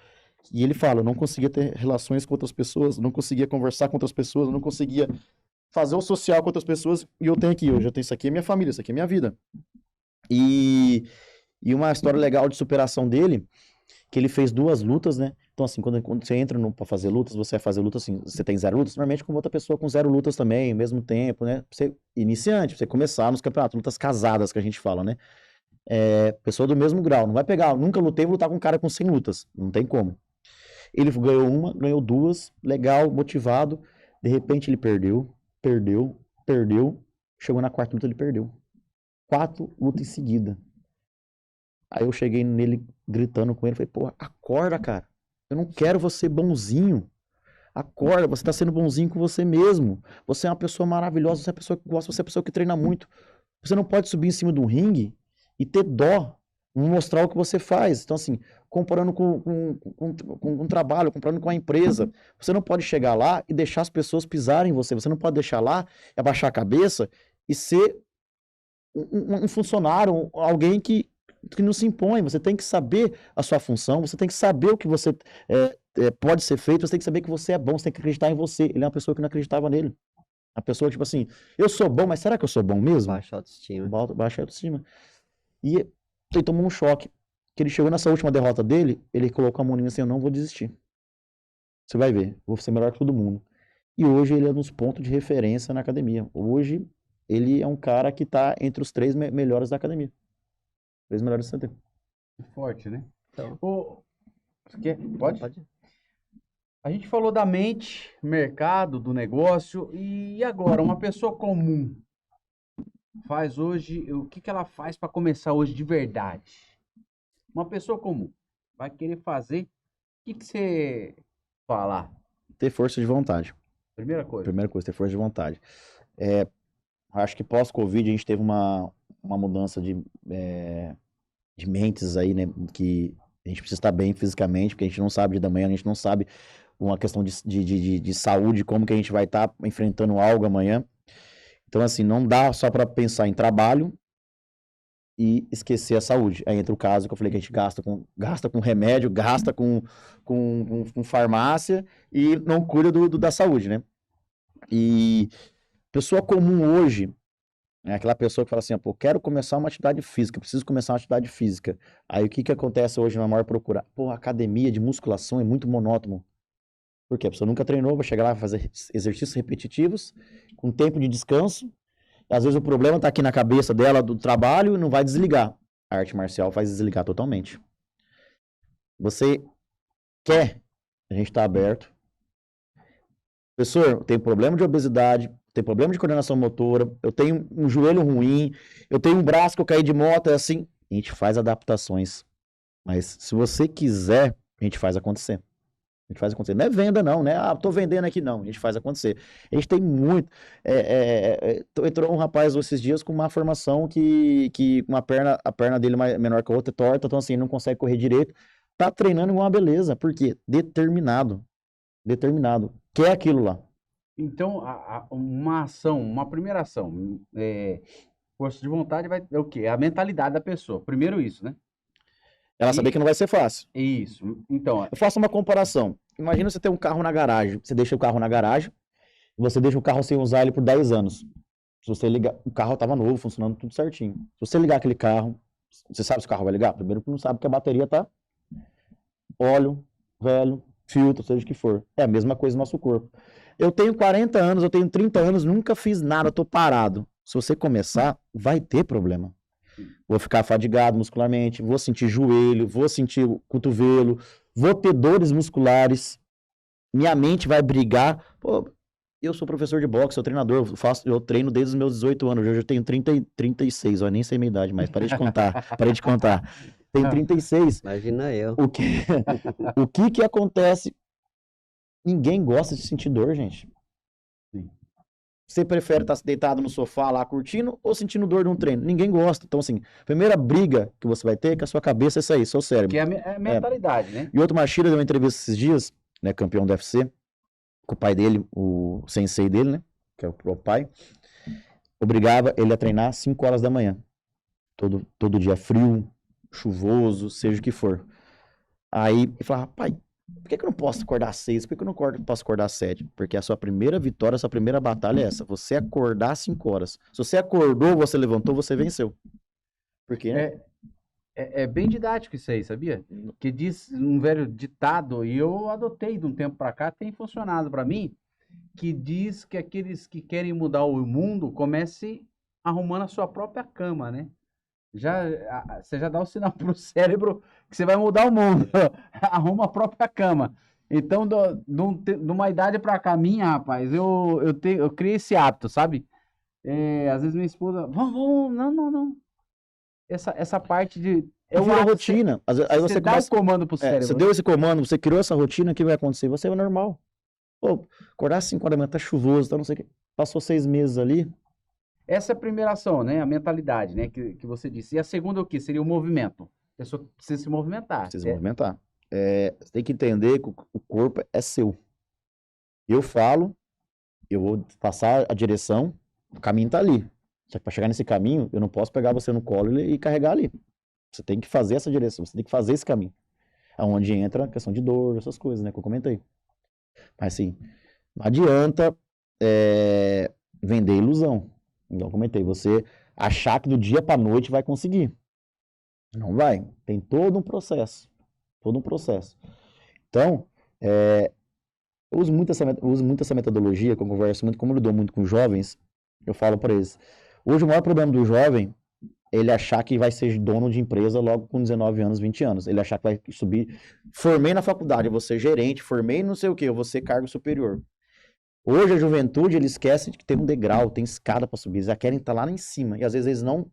e ele fala, eu não conseguia ter relações com outras pessoas, não conseguia conversar com outras pessoas, não conseguia fazer o social com outras pessoas, e eu tenho aqui, hoje eu tenho isso aqui, é minha família, isso aqui é minha vida. E uma história legal de superação dele, que ele fez 2 lutas, né? Então, assim, quando você entra pra fazer lutas, você vai fazer lutas, assim, você tem 0 lutas, normalmente com outra pessoa com 0 lutas também, ao mesmo tempo, né? Você, iniciante, pra você começar nos campeonatos, lutas casadas que a gente fala, né? Pessoa do mesmo grau, não vai pegar, nunca lutei, vou lutar com um cara com 100 lutas, não tem como. Ele ganhou uma, ganhou 2, legal, motivado, de repente ele perdeu, chegou na 4ª luta, ele perdeu. 4 lutas em seguida. Aí eu cheguei nele gritando com ele, falei, pô, acorda, cara. Eu não quero você bonzinho. Acorda, você tá sendo bonzinho com você mesmo. Você é uma pessoa maravilhosa, você é uma pessoa que gosta, você é uma pessoa que treina muito. Você não pode subir em cima de um ringue e ter dó, mostrar o que você faz. Então, assim, comparando com um trabalho, comparando com a empresa, você não pode chegar lá e deixar as pessoas pisarem em você. Você não pode deixar lá e abaixar a cabeça e ser um funcionário, alguém que não se impõe. Você tem que saber a sua função, você tem que saber o que você pode ser feito, você tem que saber que você é bom, você tem que acreditar em você. Ele é uma pessoa que não acreditava nele. A pessoa, tipo assim, eu sou bom, mas será que eu sou bom mesmo? Baixa autoestima. Baixa autoestima. E ele tomou um choque. Que ele chegou nessa última derrota dele, ele colocou a mão em mim assim, eu não vou desistir. Você vai ver, vou ser melhor que todo mundo. E hoje ele é um dos pontos de referência na academia. Hoje ele é um cara que tá entre os 3 melhores da academia. 3 melhores do CT. Forte, né? Então, Pode? A gente falou da mente, mercado, do negócio, e agora, uma pessoa comum faz hoje, o que ela faz para começar hoje de verdade? Uma pessoa comum vai querer fazer, o que você fala? Ter força de vontade. Primeira coisa. Primeira coisa, ter força de vontade. Acho que pós-Covid a gente teve uma mudança de mentes aí, né? Que a gente precisa estar bem fisicamente, porque a gente não sabe dia da manhã, a gente não sabe uma questão de saúde, como que a gente vai estar enfrentando algo amanhã. Então, assim, não dá só para pensar em trabalho e esquecer a saúde. Aí entra o caso que eu falei que a gente gasta com remédio, gasta com farmácia e não cuida da saúde, né? E pessoa comum hoje é aquela pessoa que fala assim, pô, quero começar uma atividade física, preciso começar uma atividade física. Aí o que acontece hoje na maior procura? Pô, a academia de musculação é muito monótono. Porque a pessoa nunca treinou, vai chegar lá, vai fazer exercícios repetitivos, com tempo de descanso. Às vezes o problema tá aqui na cabeça dela do trabalho e não vai desligar. A arte marcial faz desligar totalmente. Você quer, a gente tá aberto. Professor, eu tenho problema de obesidade, tenho problema de coordenação motora, eu tenho um joelho ruim, eu tenho um braço que eu caí de moto, é assim. A gente faz adaptações. Mas se você quiser, a gente faz acontecer. A gente faz acontecer. Não é venda, não, né? Ah, tô vendendo aqui, não. A gente faz acontecer. A gente tem muito. Entrou um rapaz esses dias com uma formação que a perna dele é menor que a outra, é torta, então assim, não consegue correr direito. Tá treinando igual uma beleza. Por quê? Determinado. Determinado. Quer aquilo lá. Então, uma ação, uma primeira ação, força de vontade é o quê? É a mentalidade da pessoa. Primeiro isso, né? Ela saber que não vai ser fácil. Isso. Então, Eu faço uma comparação. Imagina você ter um carro na garagem. Você deixa o carro na garagem e você deixa o carro sem usar ele por 10 anos. Se você ligar, o carro estava novo, funcionando tudo certinho. Se você ligar aquele carro, você sabe se o carro vai ligar? Primeiro que não sabe que a bateria tá óleo, velho, filtro, seja o que for. É a mesma coisa no nosso corpo. Eu tenho 40 anos, eu tenho 30 anos, nunca fiz nada, tô parado. Se você começar, vai ter problema. Vou ficar fadigado muscularmente, vou sentir joelho, vou sentir o cotovelo, vou ter dores musculares, minha mente vai brigar. Pô, eu sou professor de boxe, sou treinador, eu treino desde os meus 18 anos, hoje eu tenho 36, ó, nem sei minha idade mais, parei de contar. Tenho 36. Imagina eu. O que acontece? Ninguém gosta de sentir dor, gente. Sim. Você prefere estar deitado no sofá lá curtindo ou sentindo dor num treino? Ninguém gosta. Então, assim, a primeira briga que você vai ter é com a sua cabeça, é isso aí, seu cérebro. que é a mentalidade, né? E outro Machida deu uma entrevista esses dias, né, campeão do UFC, com o pai dele, o sensei dele, né, que é o próprio pai, obrigava ele a treinar 5 horas da manhã. Todo dia frio, chuvoso, seja o que for. Aí ele falava, pai, por que eu não posso acordar às 6? Por que eu não posso acordar às 7? Porque a sua primeira vitória, a sua primeira batalha é essa. Você acordar às 5 horas. Se você acordou, você levantou, você venceu. Por quê? Né? É bem didático isso aí, sabia? Que diz um velho ditado, e eu adotei de um tempo para cá, tem funcionado para mim, que diz que aqueles que querem mudar o mundo comecem arrumando a sua própria cama, né? Você já dá o sinal pro cérebro que você vai mudar o mundo. Arruma a própria cama. Então, de uma idade pra cá, rapaz, eu criei esse hábito, sabe? Às vezes minha esposa, vamos, não. Essa parte de... Virou rotina. Aí você dá começa... o comando pro cérebro. Você deu esse comando, você criou essa rotina, o que vai acontecer? Você é normal. Pô, acordar às 5 horas da manhã, tá chuvoso, tá não sei o que. Passou 6 meses ali. Essa é a primeira ação, né? A mentalidade, né? Que você disse. E a segunda o quê? Seria o movimento. A pessoa precisa se movimentar. Precisa se movimentar. Você tem que entender que o corpo é seu. Eu falo, eu vou passar a direção, o caminho tá ali. Só que para chegar nesse caminho, eu não posso pegar você no colo e carregar ali. Você tem que fazer essa direção, você tem que fazer esse caminho. Aonde entra a questão de dor, essas coisas, né? Que eu comentei. Mas assim, não adianta vender ilusão. Então, comentei, você achar que do dia para noite vai conseguir. Não vai. Tem todo um processo. Todo um processo. Então, eu uso muito essa metodologia, que eu converso muito, como eu lido muito com jovens, eu falo para eles. Hoje o maior problema do jovem é ele achar que vai ser dono de empresa logo com 19 anos, 20 anos. Ele achar que vai subir. Formei na faculdade, eu vou ser gerente, formei não sei o quê, eu vou ser cargo superior. Hoje a juventude, ele esquece de que tem um degrau, tem escada para subir, eles já querem estar lá em cima, e às vezes eles não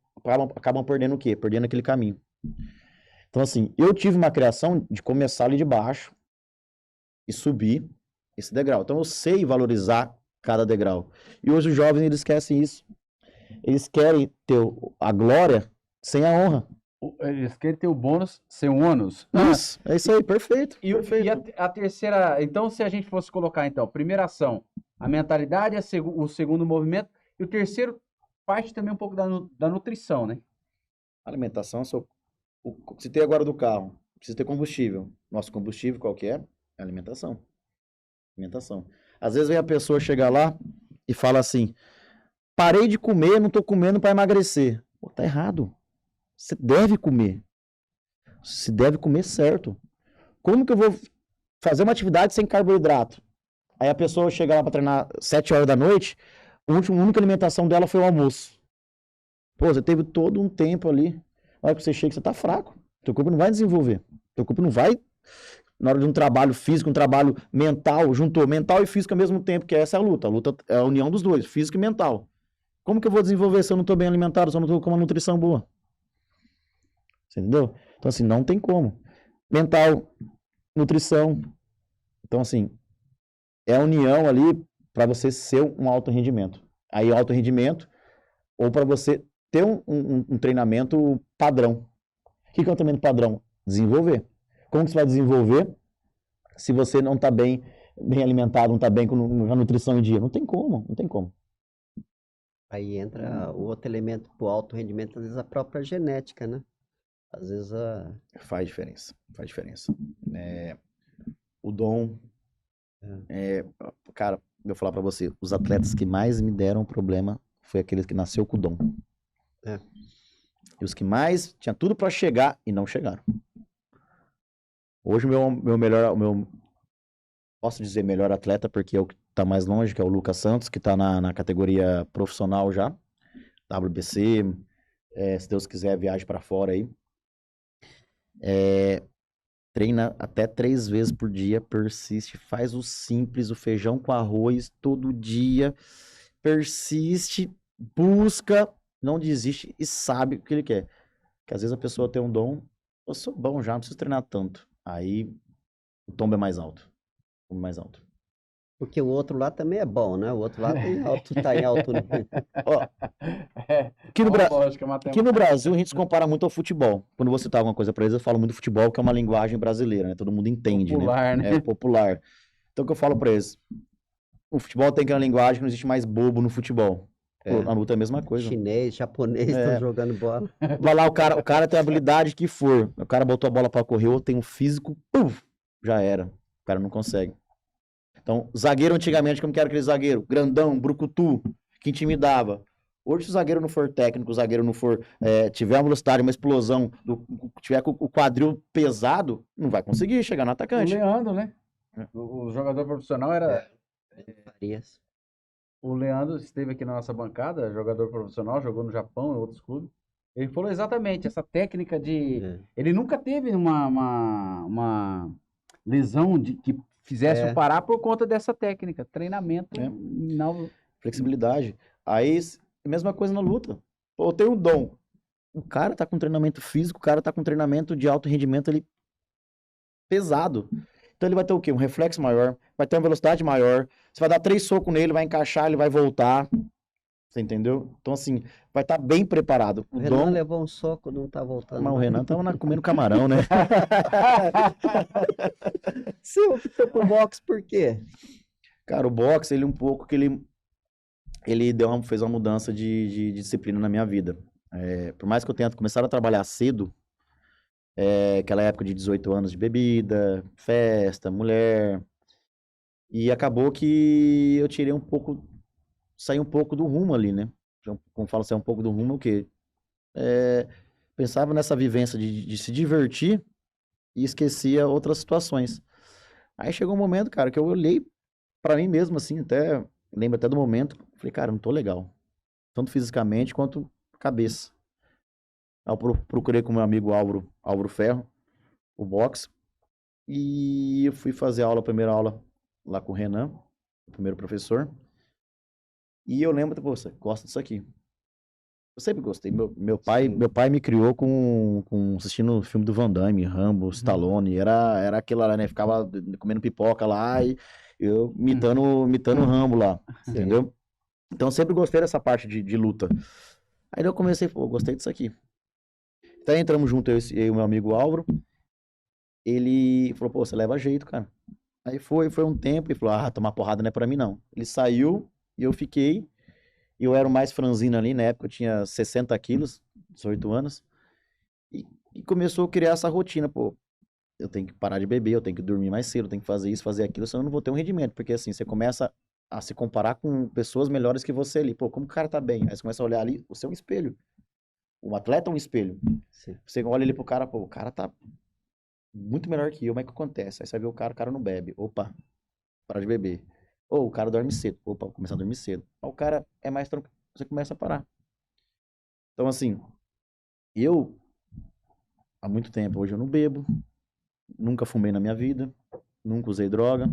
acabam perdendo o quê? Perdendo aquele caminho. Então assim, eu tive uma criação de começar ali de baixo e subir esse degrau. Então eu sei valorizar cada degrau. E hoje os jovens, eles esquecem isso. Eles querem ter a glória sem a honra. Eles querem ter o bônus sem o ônus. Isso, é isso aí, perfeito. E a terceira, então, se a gente fosse colocar, então, primeira ação, a mentalidade, o segundo movimento, e o terceiro parte também um pouco da nutrição, né? Alimentação, citei agora do carro, precisa ter combustível. Nosso combustível qual que é? É alimentação. Alimentação. Às vezes vem a pessoa chegar lá e fala assim, parei de comer, não tô comendo para emagrecer. Pô, tá errado. Você deve comer. Você deve comer certo. Como que eu vou fazer uma atividade sem carboidrato. Aí a pessoa chega lá pra treinar 7 horas da noite, a única alimentação dela foi o almoço. Pô, você teve todo um tempo ali. Na hora que você chega, você tá fraco. Teu corpo não vai desenvolver. Teu corpo não vai, na hora de um trabalho físico, um trabalho mental, juntou mental e físico ao mesmo tempo, que essa é a luta. A luta é a união dos dois, físico e mental. Como que eu vou desenvolver se eu não tô bem alimentado, se eu não tô com uma nutrição boa? Você entendeu? Então, assim, não tem como. Mental, nutrição. Então, assim, é a união ali para você ser um alto rendimento. Aí, alto rendimento, ou para você ter um treinamento padrão. O que é um treinamento padrão? Desenvolver. Como que você vai desenvolver se você não está bem alimentado, não está bem com a nutrição em dia? Não tem como, não tem como. Aí entra o outro elemento pro alto rendimento, às vezes a própria genética, né? Às vezes Faz diferença, faz diferença. O dom, cara, eu vou falar para você, os atletas que mais me deram problema foi aqueles que nasceu com o dom. É. E os que mais tinha tudo para chegar e não chegaram. Hoje meu melhor, posso dizer melhor atleta porque é o que tá mais longe, que é o Lucas Santos, que tá na categoria profissional já, WBC, se Deus quiser viaje para fora aí. Treina até 3 vezes por dia, persiste, faz o simples, o feijão com arroz todo dia, persiste, busca, não desiste e sabe o que ele quer. Porque às vezes a pessoa tem um dom, eu sou bom já, não preciso treinar tanto. Aí o tombo é mais alto. O mais alto. porque o outro lá também é bom, né? O outro lá tá em alto nível. Ó, aqui no Brasil a gente se compara muito ao futebol. Quando você tá alguma coisa pra eles, eu falo muito futebol, que é uma linguagem brasileira, né? Todo mundo entende, Popular, né? É popular. Então o que eu falo pra eles? O futebol tem aquela linguagem que não existe mais bobo no futebol. É. Na luta é a mesma coisa. Chinês, japonês estão jogando bola. Vai lá, o cara tem a habilidade que for. O cara botou a bola pra correr, ou tem um físico, puf, já era. O cara não consegue. Então, zagueiro antigamente, como que era aquele zagueiro? Grandão, brucutu, que intimidava. Hoje, se o zagueiro não for técnico, o zagueiro não for, tiver uma velocidade, uma explosão, tiver com o quadril pesado, não vai conseguir chegar no O atacante. Leandro, né? O jogador profissional era... Farias. O Leandro esteve aqui na nossa bancada, jogador profissional, jogou no Japão, em outros clubes. Ele falou exatamente essa técnica de... Ele nunca teve uma lesão que fizesse o parar por conta dessa técnica. Treinamento. Flexibilidade. Aí, mesma coisa na luta. Pô, eu tenho um dom. O cara tá com treinamento físico, o cara tá com treinamento de alto rendimento ali pesado. Então ele vai ter o quê? Um reflexo maior, vai ter uma velocidade maior. Você vai dar 3 socos nele, vai encaixar, ele vai voltar. Você entendeu? Então, assim, vai estar bem preparado. O Renan levou um soco, não tá voltando. Mas o Renan tava comendo camarão, né? Você optou por boxe por quê? Cara, o boxe, ele um pouco que ele fez uma mudança de disciplina na minha vida. Por mais que eu tenha começado a trabalhar cedo, aquela época de 18 anos de bebida, festa, mulher, e acabou que eu tirei saí um pouco do rumo ali, né? Como falo, sair um pouco do rumo, o quê? Pensava nessa vivência de se divertir e esquecia outras situações. Aí chegou um momento, cara, que eu olhei pra mim mesmo, assim, lembro até do momento, falei, cara, não tô legal. Tanto fisicamente quanto cabeça. Aí eu procurei com meu amigo Álvaro Ferro, o boxe, e eu fui fazer a primeira aula lá com o Renan, o primeiro professor. E eu lembro, pô, você gosta disso aqui. Eu sempre gostei. Meu pai me criou assistindo o filme do Van Damme, Rambo, Stallone. Era aquilo lá, né? Ficava comendo pipoca lá e eu imitando o Rambo lá, entendeu? Então eu sempre gostei dessa parte de luta. Aí eu comecei, pô, gostei disso aqui. Então entramos junto, eu e o meu amigo Álvaro. Ele falou, pô, você leva jeito, cara. Aí foi um tempo e falou, tomar porrada não é pra mim não. Ele saiu e eu fiquei. Eu era o mais franzino ali, na época eu tinha 60 quilos, 18 anos. E começou a criar essa rotina, pô. Eu tenho que parar de beber, eu tenho que dormir mais cedo, eu tenho que fazer isso, fazer aquilo, senão eu não vou ter um rendimento. Porque assim, você começa a se comparar com pessoas melhores que você ali. Pô, como o cara tá bem? Aí você começa a olhar ali, você é um espelho. O atleta é um espelho. Sim. Você olha ali pro cara, pô, o cara tá muito melhor que eu, mas o que acontece? Aí você vai ver o cara não bebe. Opa, para de beber. Ou o cara dorme cedo. Opa, vou começar a dormir cedo. Aí o cara é mais tranquilo, você começa a parar. Então, assim, eu, há muito tempo, hoje eu não bebo, nunca fumei na minha vida, nunca usei droga,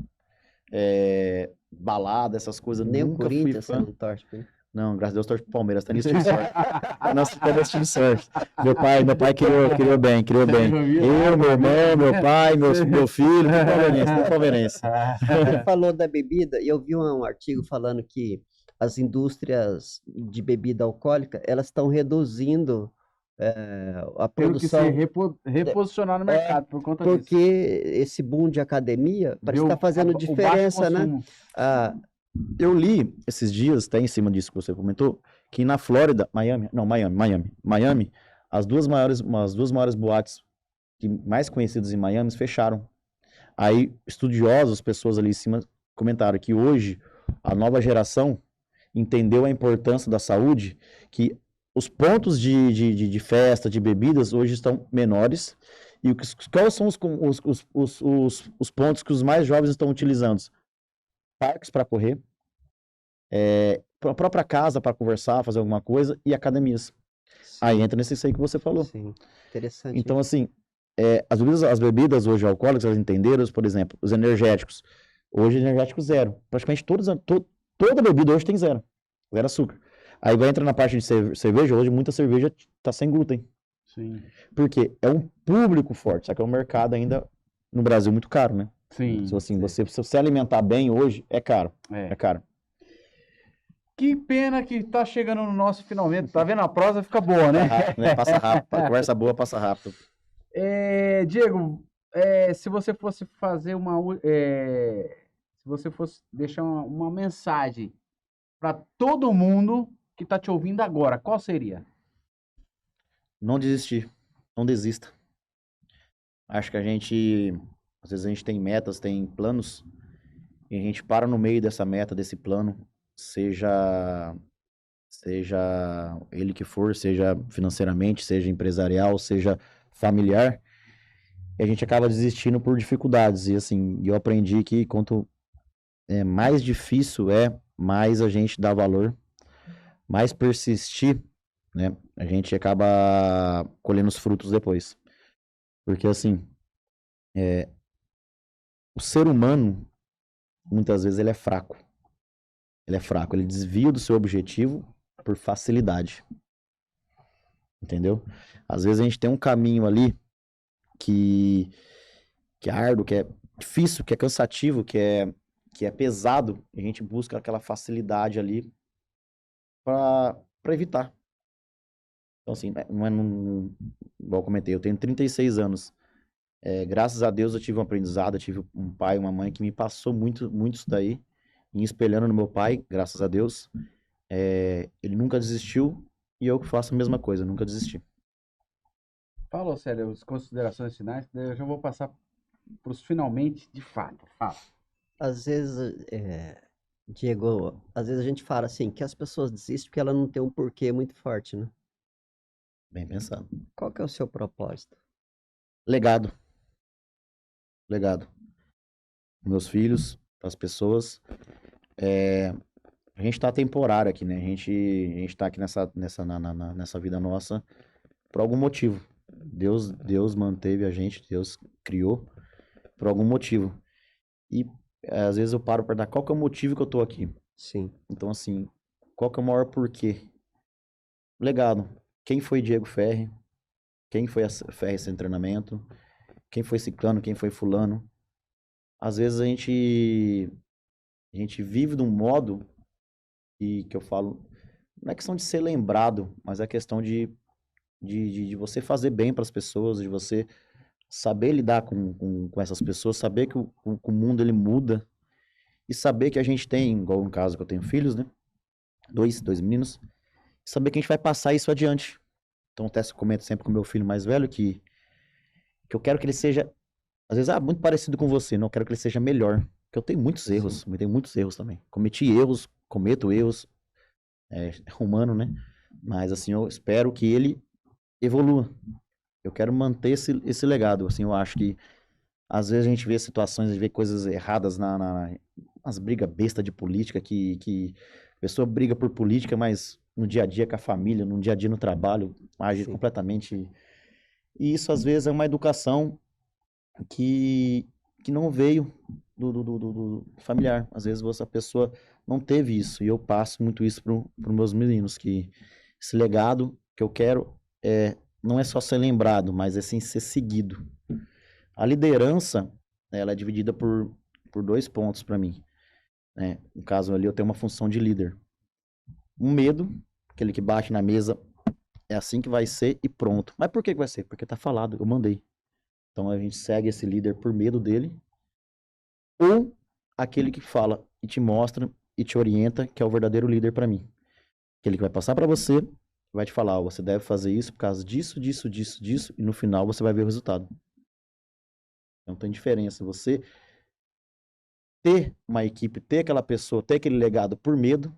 balada, essas coisas, Nem o nunca fui Corinthians você fã. não torce, né? Não, graças a Deus, torço pro Palmeiras, tá nesse time sorte. Tá nesse time sorte. Meu pai criou bem, criou bem. Eu, meu irmão, meu pai, meu filho, tudo palmeirense. Você falou da bebida, e eu vi um artigo falando que as indústrias de bebida alcoólica, elas estão reduzindo a Tendo que se produção, reposicionar no mercado por conta disso. porque esse boom de academia parece que Viu está fazendo o baixo diferença, né? consumo. Ah, Eu li esses dias, até em cima disso que você comentou, que na Flórida, Miami, as duas maiores boates mais conhecidas em Miami fecharam. Aí, estudiosos, pessoas ali em cima, comentaram que hoje a nova geração entendeu a importância da saúde, que os pontos de festa, de bebidas, hoje estão menores. E quais são os pontos que os mais jovens estão utilizando? Parques para correr, a própria casa para conversar, fazer alguma coisa, e academias. Aí sim, entra nesse aí que você falou. sim. Interessante. Então, assim, as bebidas hoje alcoólicas, elas entenderam, por exemplo, os energéticos. Hoje, energético zero. Praticamente toda bebida hoje tem zero. Zero açúcar. Aí vai entrar na parte de cerveja. Hoje, muita cerveja tá sem glúten. Sim, Porque é um público forte. Só que é um mercado ainda, no Brasil, muito caro, né? sim. Então, assim, se você alimentar bem hoje, é caro. É caro. Que pena que tá chegando no nosso finalmente. Tá vendo? A prosa fica boa, né? Rápido, né? Passa rápido. A conversa boa passa rápido. Diego, se você fosse fazer se você fosse deixar uma mensagem para todo mundo que tá te ouvindo agora, qual seria? Não desistir. Não desista. Acho que às vezes a gente tem metas, tem planos, e a gente para no meio dessa meta, desse plano, seja ele que for, seja financeiramente, seja empresarial, seja familiar, e a gente acaba desistindo por dificuldades. E assim, eu aprendi que quanto mais difícil mais a gente dá valor, mais persistir, né? A gente acaba colhendo os frutos depois. Porque assim, o ser humano, muitas vezes, ele é fraco. Ele é fraco, ele desvia do seu objetivo por facilidade. Entendeu? Às vezes a gente tem um caminho ali que é árduo, que é difícil, que é cansativo, que é pesado, e a gente busca aquela facilidade ali para evitar. Então, assim, igual eu comentei, eu tenho 36 anos. Graças a Deus eu tive um aprendizado, eu tive um pai e uma mãe que me passou muito, muito isso daí, e espelhando no meu pai, graças a Deus, ele nunca desistiu, e eu que faço a mesma coisa, nunca desisti. Fala, sério, as considerações finais, daí eu já vou passar para os finalmente de fato. Fala. Às vezes, Diego, às vezes a gente fala assim, que as pessoas desistem porque ela não tem um porquê muito forte, né? Bem pensado. Qual que é o seu propósito? Legado. Meus filhos, as pessoas. A gente tá temporário aqui, né? A gente tá aqui nessa vida nossa por algum motivo. Deus manteve a gente, Deus criou por algum motivo. E às vezes eu paro para dar qual que é o motivo que eu tô aqui. Sim, Então, assim, qual que é o maior porquê? Legado. Quem foi Diego Ferri? Quem foi a Ferri sem treinamento? Quem foi ciclano? Quem foi fulano? Às vezes a gente vive de um modo que eu falo, não é questão de ser lembrado, mas é questão de você fazer bem para as pessoas, de você saber lidar com essas pessoas, saber que o mundo ele muda e saber que a gente tem, igual no caso que eu tenho filhos, né? Dois meninos, saber que a gente vai passar isso adiante. Então, até eu comento sempre com o meu filho mais velho que eu quero que ele seja, às vezes, muito parecido com você, não eu quero que ele seja melhor. Porque eu tenho muitos erros, eu tenho muitos erros também. Cometo erros, é humano, né? Mas assim, eu espero que ele evolua. eu quero manter esse legado, assim, eu acho que às vezes a gente vê situações, a gente vê coisas erradas nas brigas bestas de política, que a pessoa briga por política, mas no dia a dia com a família, no dia a dia no trabalho, age Sim. completamente. E isso às vezes é uma educação que não veio do familiar. Às vezes a pessoa não teve isso, e eu passo muito isso para os meus meninos, que esse legado que eu quero não é só ser lembrado, mas é sim ser seguido. A liderança, ela é dividida por 2 pontos para mim, né? No caso ali, eu tenho uma função de líder. Um medo, aquele que bate na mesa, é assim que vai ser e pronto. Mas por que vai ser? Porque tá falado, eu mandei. Então a gente segue esse líder por medo dele. Ou aquele que fala e te mostra e te orienta, que é o verdadeiro líder para mim. Aquele que vai passar para você, vai te falar, ó, você deve fazer isso por causa disso, disso, disso, disso, e no final você vai ver o resultado. Não tem diferença você ter uma equipe, ter aquela pessoa, ter aquele legado por medo,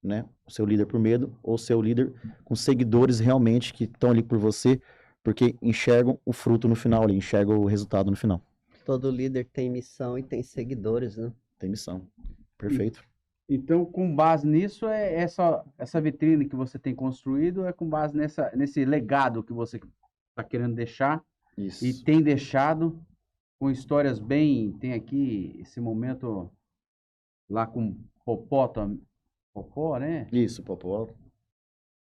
né? O seu líder por medo, ou o seu líder com seguidores realmente que estão ali por você, porque enxergam o fruto no final ali, enxergam o resultado no final. Todo líder tem missão e tem seguidores, né? Tem missão. Perfeito. Então, com base nisso, essa vitrine que você tem construído é com base nesse legado que você está querendo deixar Isso. e tem deixado com histórias bem... Tem aqui esse momento lá com Popó, né? Isso, Popó.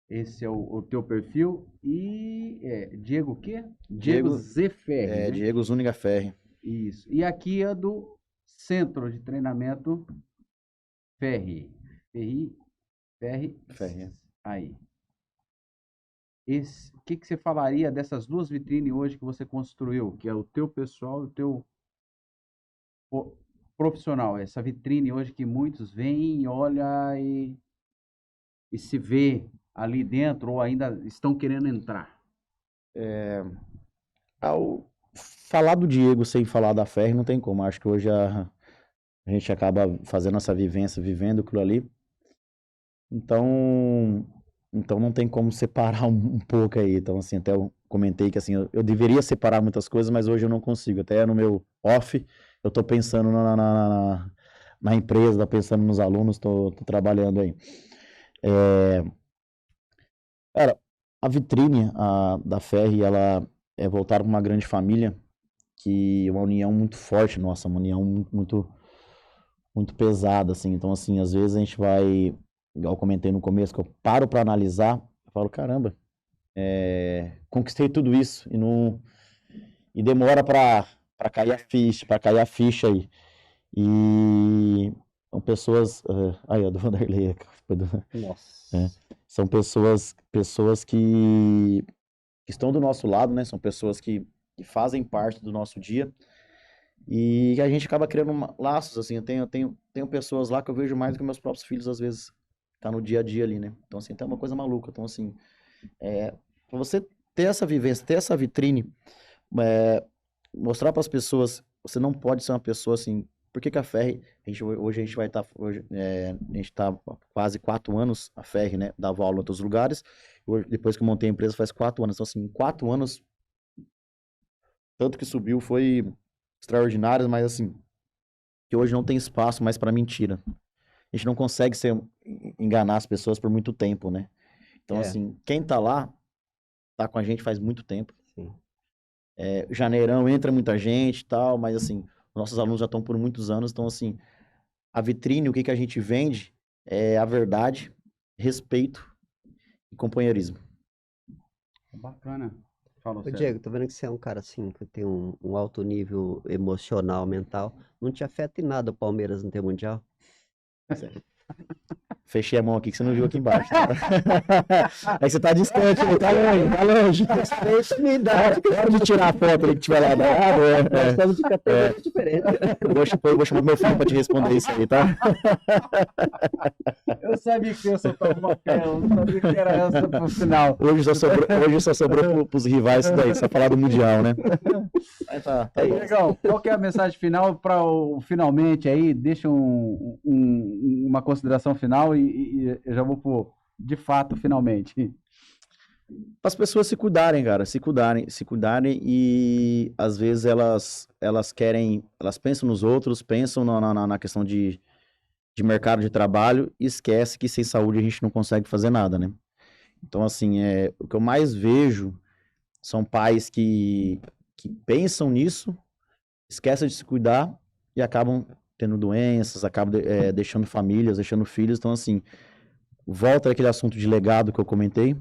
Esse é o teu perfil. E Diego o quê? Diego Zeferri, né? Diego Zúñiga Ferri. Isso. E aqui é do Centro de Treinamento Ferri. Ferri. Aí. O que você falaria dessas 2 vitrines hoje que você construiu? Que é o teu pessoal e o teu profissional. Essa vitrine hoje que muitos veem, olha e se vê ali dentro ou ainda estão querendo entrar. Ao falar do Diego sem falar da Ferri não tem como. Acho que hoje a gente acaba fazendo essa vivência, vivendo aquilo ali. Então não tem como separar um pouco aí. Então, assim, até eu comentei que assim, eu deveria separar muitas coisas, mas hoje eu não consigo. Até no meu off, eu tô pensando na empresa, tô pensando nos alunos, tô trabalhando aí. Cara, a vitrine da Ferri, ela é voltada para uma grande família, que é uma união muito forte, nossa, uma união muito, muito pesada, assim. Então, assim, às vezes a gente vai, igual eu comentei no começo, que eu paro para analisar, eu falo, caramba, conquistei tudo isso e demora para cair a ficha aí. E são pessoas, aí, ó, do Vanderlei, Nossa. são pessoas que estão do nosso lado, né? São pessoas que fazem parte do nosso dia e a gente acaba criando laços, assim. Eu tenho pessoas lá que eu vejo mais do que meus próprios filhos, às vezes, tá no dia a dia ali, né? Então, assim, tem uma coisa maluca. Então, assim, pra você ter essa vivência, ter essa vitrine, mostrar para as pessoas, você não pode ser uma pessoa assim. Por que a Ferri, hoje a gente vai estar, a gente está quase 4 anos, a Ferri, né, dava aula em outros lugares, depois que eu montei a empresa faz 4 anos, então assim, em 4 anos, tanto que subiu foi extraordinário, mas assim, que hoje não tem espaço mais para mentira. A gente não consegue enganar as pessoas por muito tempo, né? Então assim, quem tá lá, tá com a gente faz muito tempo. Sim. Janeirão entra muita gente e tal, mas assim, nossos alunos já estão por muitos anos, então assim, a vitrine, o que a gente vende é a verdade, respeito e companheirismo. Bacana. Fala, Ô, Diego, tô vendo que você é um cara assim, que tem um alto nível emocional, mental. Não te afeta em nada o Palmeiras não ter mundial? Fechei a mão aqui que você não viu aqui embaixo. Tá? Aí você tá distante, tá longe. Respeita minha idade. Pode tirar a foto ali que tiver lá. Nós estamos de categorias diferentes. Eu vou chamar meu filho pra te responder isso aí, tá? Eu sabia que eu soltava uma pérola, eu sabia que era essa pro final. Hoje só sobrou pros rivais isso daí, só falar do Mundial, né? Aí tá aí. Legal. Qual que é a mensagem final para o finalmente aí? Deixa uma consideração final e eu já vou pro de fato finalmente. As pessoas se cuidarem, cara, se cuidarem e às vezes elas querem, elas pensam nos outros, pensam na questão de mercado de trabalho e esquece que sem saúde a gente não consegue fazer nada, né? Então, assim, o que eu mais vejo são pais que pensam nisso, esquecem de se cuidar e acabam tendo doenças, acabam deixando famílias, deixando filhos. Então, assim, volta àquele assunto de legado que eu comentei.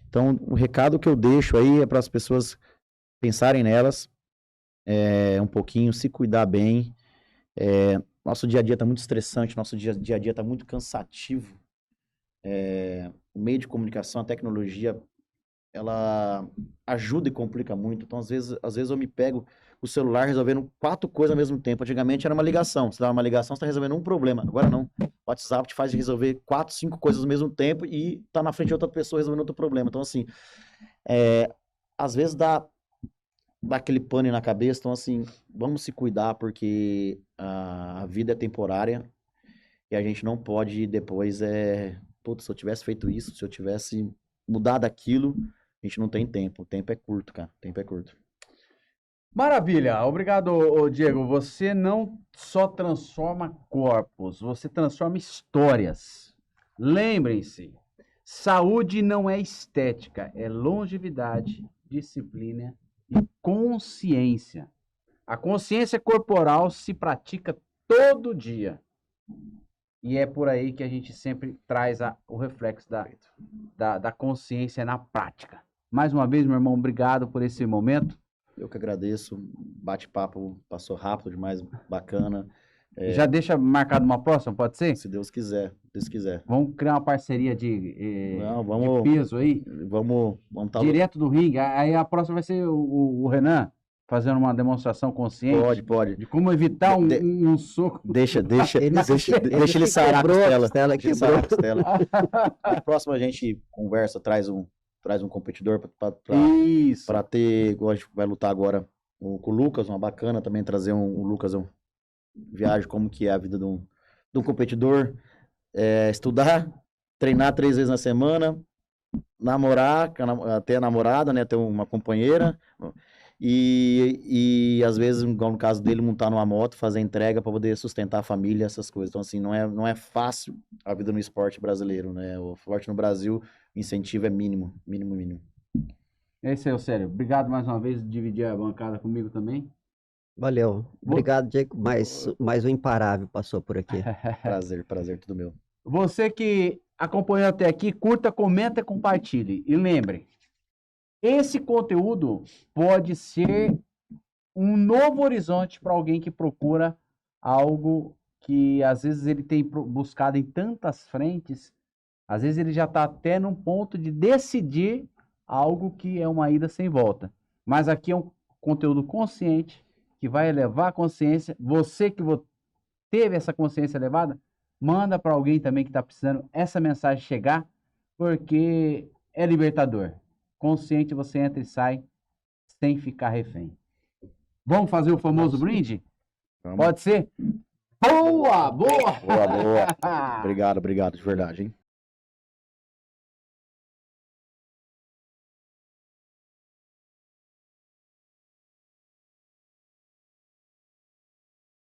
Então, o recado que eu deixo aí é para as pessoas pensarem nelas um pouquinho, se cuidar bem. Nosso dia a dia está muito estressante, nosso dia a dia está muito cansativo. O meio de comunicação, a tecnologia, ela ajuda e complica muito. Então, às vezes eu me pego o celular resolvendo 4 coisas ao mesmo tempo. Antigamente era uma ligação. Você dava uma ligação, você está resolvendo um problema. Agora não. O WhatsApp te faz resolver 4, 5 coisas ao mesmo tempo e tá na frente de outra pessoa resolvendo outro problema. Então, assim, às vezes dá aquele pane na cabeça. Então, assim, vamos se cuidar porque a vida é temporária e a gente não pode depois, putz, se eu tivesse feito isso, se eu tivesse mudado aquilo, a gente não tem tempo. O tempo é curto, cara. O tempo é curto. Maravilha, obrigado, ô Diego. Você não só transforma corpos, você transforma histórias. Lembrem-se, saúde não é estética, é longevidade, disciplina e consciência. A consciência corporal se pratica todo dia. E é por aí que a gente sempre traz o reflexo da consciência na prática. Mais uma vez, meu irmão, obrigado por esse momento. Eu que agradeço, bate-papo passou rápido demais, bacana. Já deixa marcado uma próxima, pode ser? Se Deus quiser, se Deus quiser. Vamos criar uma parceria de vamos, peso aí? Vamos Direto do ringue. Aí a próxima vai ser o Renan fazendo uma demonstração consciente. Pode. De como evitar um soco. Deixa ele sarar a costela. Na próxima a gente conversa, traz um competidor para ter, igual a gente vai lutar agora com o Lucas, uma bacana também trazer o Lucas, viagem como que é a vida de um competidor, estudar, treinar 3 vezes na semana, namorar, ter a namorada, né, ter uma companheira e às vezes, igual no caso dele, montar numa moto, fazer entrega para poder sustentar a família, essas coisas. Então, assim, não é fácil a vida no esporte brasileiro, né? O esporte no Brasil, o incentivo é mínimo. É isso aí, Célio. Obrigado mais uma vez por dividir a bancada comigo também. Valeu. Obrigado, Diego. Mais um imparável passou por aqui. Prazer, tudo meu. Você que acompanhou até aqui, curta, comenta, compartilhe. E lembre, esse conteúdo pode ser um novo horizonte para alguém que procura algo que às vezes ele tem buscado em tantas frentes, às vezes ele já está até num ponto de decidir algo que é uma ida sem volta. Mas aqui é um conteúdo consciente, que vai elevar a consciência. Você que teve essa consciência elevada, manda para alguém também que está precisando essa mensagem chegar, porque é libertador. Consciente você entra e sai sem ficar refém. Vamos fazer o famoso brinde? Vamos. Pode ser? Boa! Obrigado, de verdade, hein?